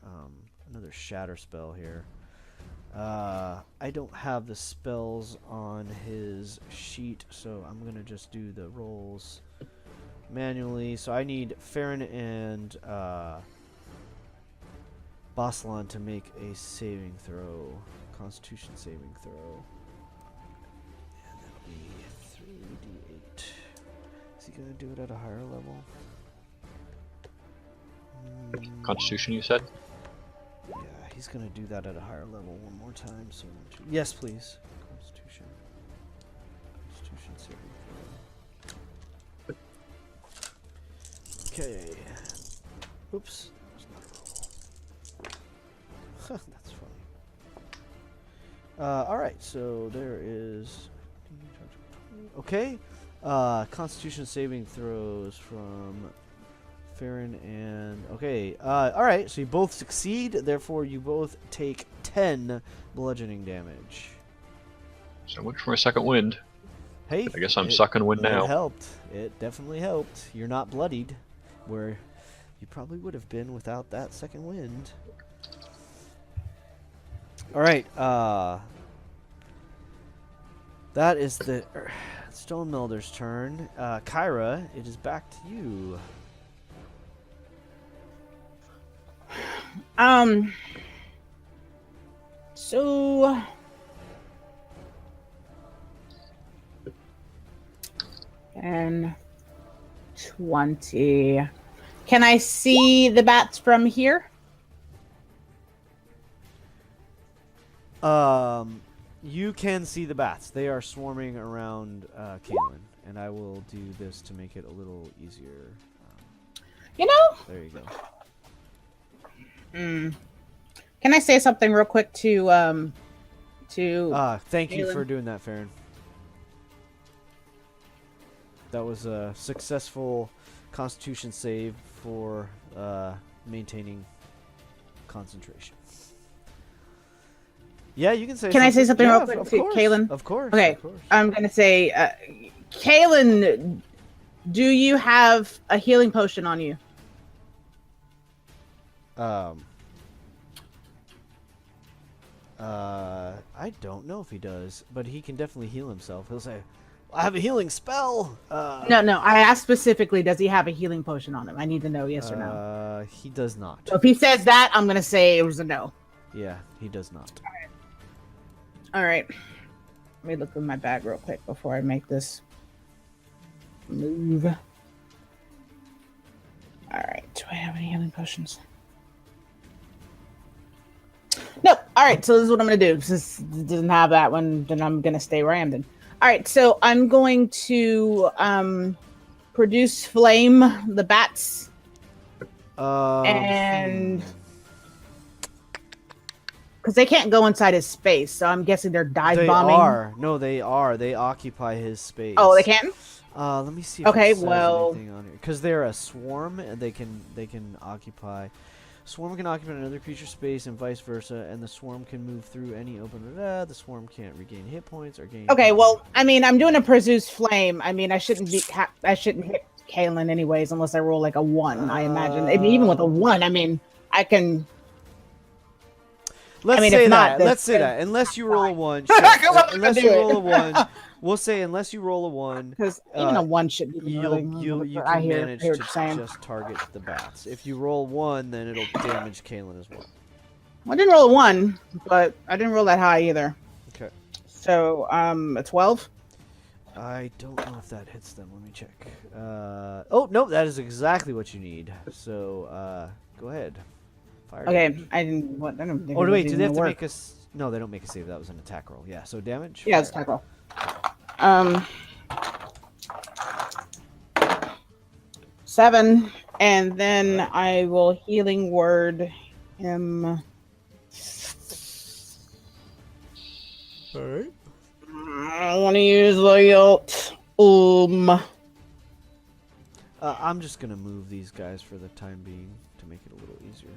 shatter spell here. I don't have the spells on his sheet, so I'm gonna just do the rolls manually. So I need Farron and Boslan to make a saving throw, Constitution saving throw, and that'll be 3d8. Is he gonna do it at a higher level? Constitution, you said? Yeah, he's gonna do that at a higher level one more time. So, yes, please. Constitution saving throw. Okay. Oops, that was not a roll. That's funny. All right, so there is. Okay. Constitution saving throws from Farron and okay, all right. So you both succeed. Therefore, you both take 10 bludgeoning damage. So much for a second wind. Hey, I guess I'm sucking wind now. It helped. It definitely helped. You're not bloodied, where you probably would have been without that second wind. All right. That is the Stone Melder's turn. Kyra, it is back to you. So and 20. Can I see the bats from here? You can see the bats. They are swarming around Kaylin, and I will do this to make it a little easier. You know? There you go. Can I say something real quick to Thank you Kaylin? for doing that, Farron. That was a successful Constitution save for maintaining concentration. Yeah, you can say. Can I say something yeah, real quick of to course, Kaylin? Of course. Okay, Of course. I'm gonna say, Kaylin, do you have a healing potion on you? I don't know if he does, but he can definitely heal himself. He'll say, "I have a healing spell." No. I asked specifically, does he have a healing potion on him? I need to know yes or no. He does not. So if he says that, I'm gonna say it was a no. Yeah, he does not. All right. Let me look in my bag real quick before I make this move. All right. Do I have any healing potions? Nope. All right. So this is what I'm going to do. Since it doesn't have that one, then I'm going to stay where I am then. All right. So I'm going to produce flame, the bats. And because they can't go inside his space, so I'm guessing they're dive bombing. They are. No, they are. They occupy his space. Oh, they can? Let me see if Okay, it says well, anything on here. Because they're a swarm, and they can occupy. Swarm can occupy another creature's space, and vice versa. And the swarm can move through any open. The swarm can't regain hit points or gain. Okay, well, I mean, I'm doing a produce flame. I mean, I shouldn't I shouldn't hit Kaylin anyways, unless I roll like a 1. I imagine. I mean, even with a 1, I mean, I can. Let's I mean, say if that. not, Let's say that. Unless you roll a 1. I'm not Sure. gonna Unless do you it. roll a 1. We'll say unless you roll a 1. Because even a 1 should be You I can hear manage what to you're saying. just target the bats. If you roll 1, then it'll damage Kaylin as well. I didn't roll a 1, but I didn't roll that high either. Okay. So, a 12? I don't know if that hits them. Let me check. Oh, no, that is exactly what you need. So, go ahead. Fire Okay, damage. I didn't. What? I don't think Oh, it wait, was do they have even to work. make us? No, they don't make a save. That was an attack roll. Yeah, so damage? Yeah, it's Fire. attack roll. 7, and then I will healing word him. Alright. I want to use the ult. I'm just going to move these guys for the time being to make it a little easier.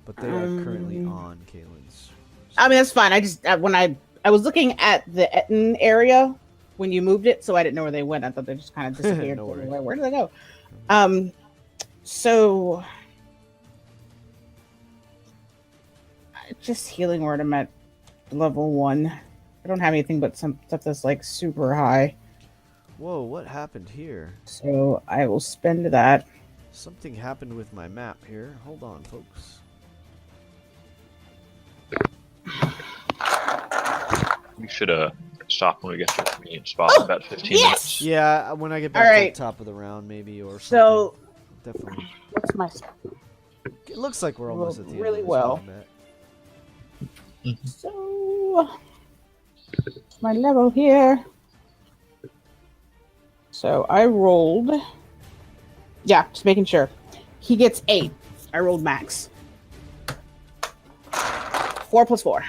But they are currently on Kaylin's. I mean, that's fine. I just when I was looking at the Etten area when you moved it, so I didn't know where they went. I thought they just kind of disappeared. No worries. Where did they go? So just healing word. I'm at level 1. I don't have anything but some stuff that's like super high. Whoa, what happened here? So I will spend that. Something happened with my map here. Hold on, folks. We should stop when we get to a convenient spot in about 15 minutes. Yeah, when I get back Alright. to the top of the round, maybe, or something. So Definitely. what's my It looks like we're almost at the Really end of this well. combat. So my level here. So I rolled. Yeah, just making sure. He gets 8. I rolled max. 4 plus 4.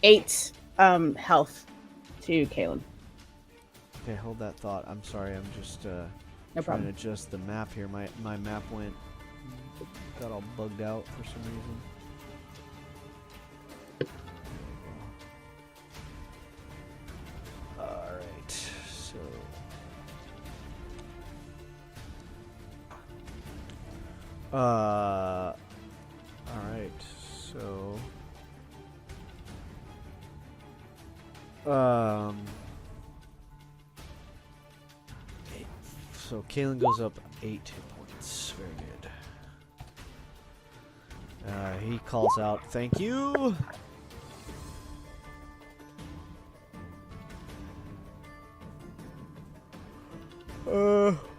8 health to Kaylin. Okay, hold that thought. I'm sorry, I'm just No trying problem. to adjust the map here. My map got all bugged out for some reason. Alright, so alright, so so Kaylin goes up 8 hit points. Very good. He calls out, "Thank you."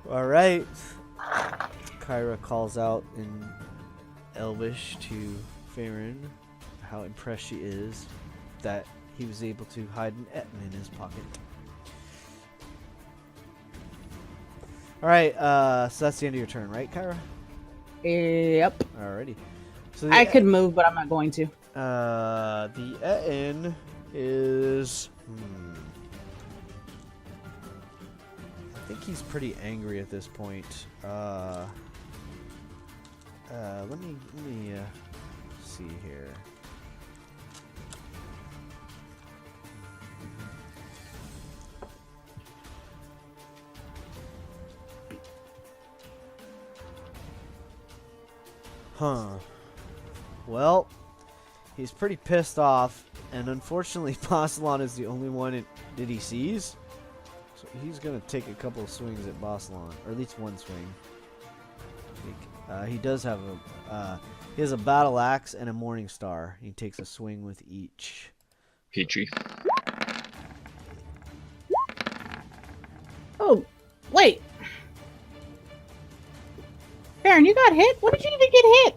All right. Kyra calls out in Elvish to Farron how impressed she is that he was able to hide an Etten in his pocket. All right, so that's the end of your turn, right, Kyra? Yep. Alrighty. So I could move, but I'm not going to. the Etten is. I think he's pretty angry at this point. Let me see here. Huh. Well, he's pretty pissed off, and unfortunately, Bossalon is the only one that he sees. So he's gonna take a couple of swings at Bossalon, or at least one swing. He does have he has a battle axe and a morning star. He takes a swing with each. Peachy. Oh, wait. Baron, you got hit? When did you even get hit?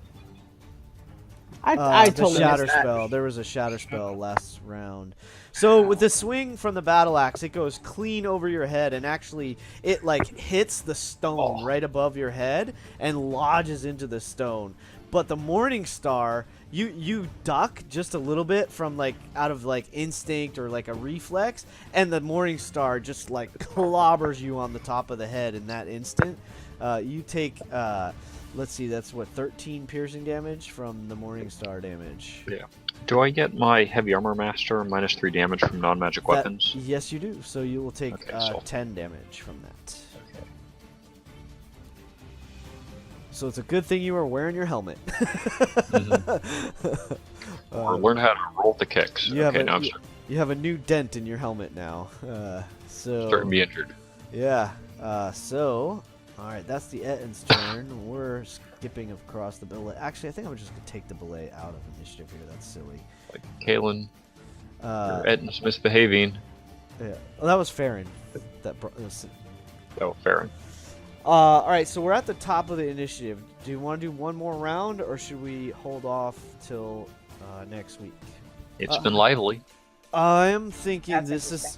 I The totally shatter missed that. spell. There was a shatter spell last round. So with the swing from the battle axe, it goes clean over your head, and actually it like hits the stone right above your head and lodges into the stone. But the morning star, you duck just a little bit from like out of like instinct or like a reflex, and the morning star just like clobbers you on the top of the head in that instant. You take let's see, that's what, 13 piercing damage from the morning star damage. Yeah. Do I get my heavy armor master -3 damage from non-magic weapons? Yes, you do. So you will take Okay, so- 10 damage from that. So it's a good thing you are wearing your helmet. Or learn how to roll the kicks. You have Okay, a- now I'm You have a new dent in your helmet now. starting to be injured. Yeah. So, all right, that's the Ettin's turn. We're skipping across the belay. Actually, I think I'm just gonna take the belay out of initiative here. That's silly. Like Kalen, Edna's misbehaving. Yeah. Well, that was Farron. Oh, Farron. All right, so we're at the top of the initiative. Do you want to do one more round, or should we hold off till next week? It's been lively. I'm thinking That's this is.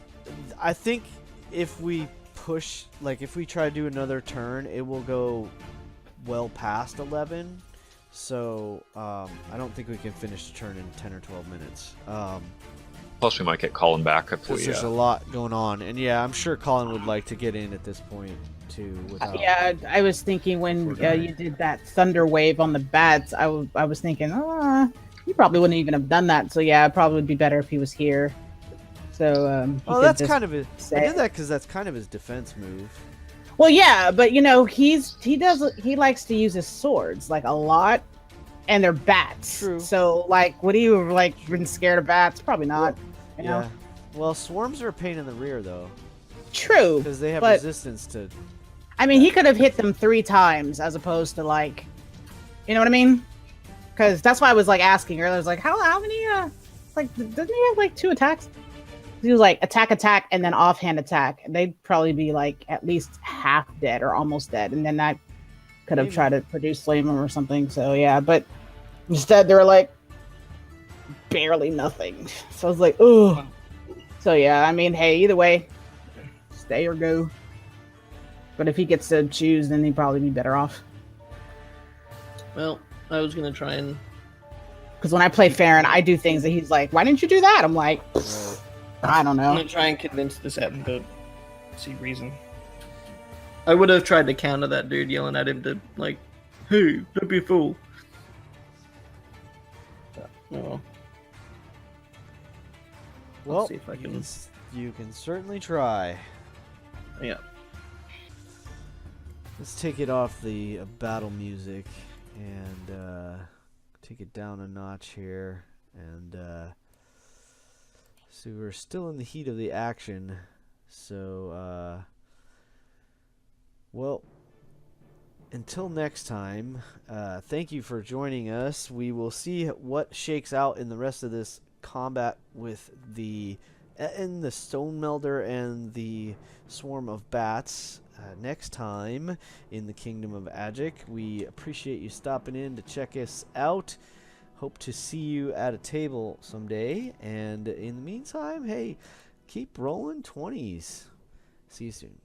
I think if we push, like if we try to do another turn, it will go well past 11. So I don't think we can finish the turn in 10 or 12 minutes. Plus, we might get Colin back if we. Because there's a lot going on, and yeah, I'm sure Colin would like to get in at this point too. Without, Yeah, I was thinking when you did that thunder wave on the bats, I was thinking, he probably wouldn't even have done that. So yeah, it probably would be better if he was here. So he Oh, could that's just kind of his. I say- did that because that's kind of his defense move. Well, yeah, but he likes to use his swords like a lot, and they're bats. True. So like, would he have like been scared of bats? Probably not. You know? Yeah. Well, swarms are a pain in the rear though, True. because they have But- resistance to. I mean, he could have hit them 3 times as opposed to like, you know what I mean? Because that's why I was like asking earlier. I was like, how many? Like, doesn't he have like 2 attacks? He was like attack, and then offhand attack. They'd probably be like at least half dead or almost dead, and then that could have Maybe. tried to produce flame or something. So yeah, but instead they were like barely nothing. So I was like, oh. So yeah, I mean, hey, either way, stay or go. But if he gets to choose, then he'd probably be better off. Well, I was gonna try and Because when I play Farron, I do things that he's like, why didn't you do that? I'm like, I don't I'm know. gonna try and convince this Evan to see reason. I would have tried to counter that dude yelling at him to like, "Hey, don't be a fool." Oh, Well, see if I you can- can you can certainly try. yeah. Let's take it off the battle music and take it down a notch here. And so we're still in the heat of the action. So, well, until next time, thank you for joining us. We will see what shakes out in the rest of this combat with the Ettin, the Stone Melder, and the Swarm of Bats next time in the Kingdom of Agick. We appreciate you stopping in to check us out. Hope to see you at a table someday. And in the meantime, hey, keep rolling 20s. See you soon.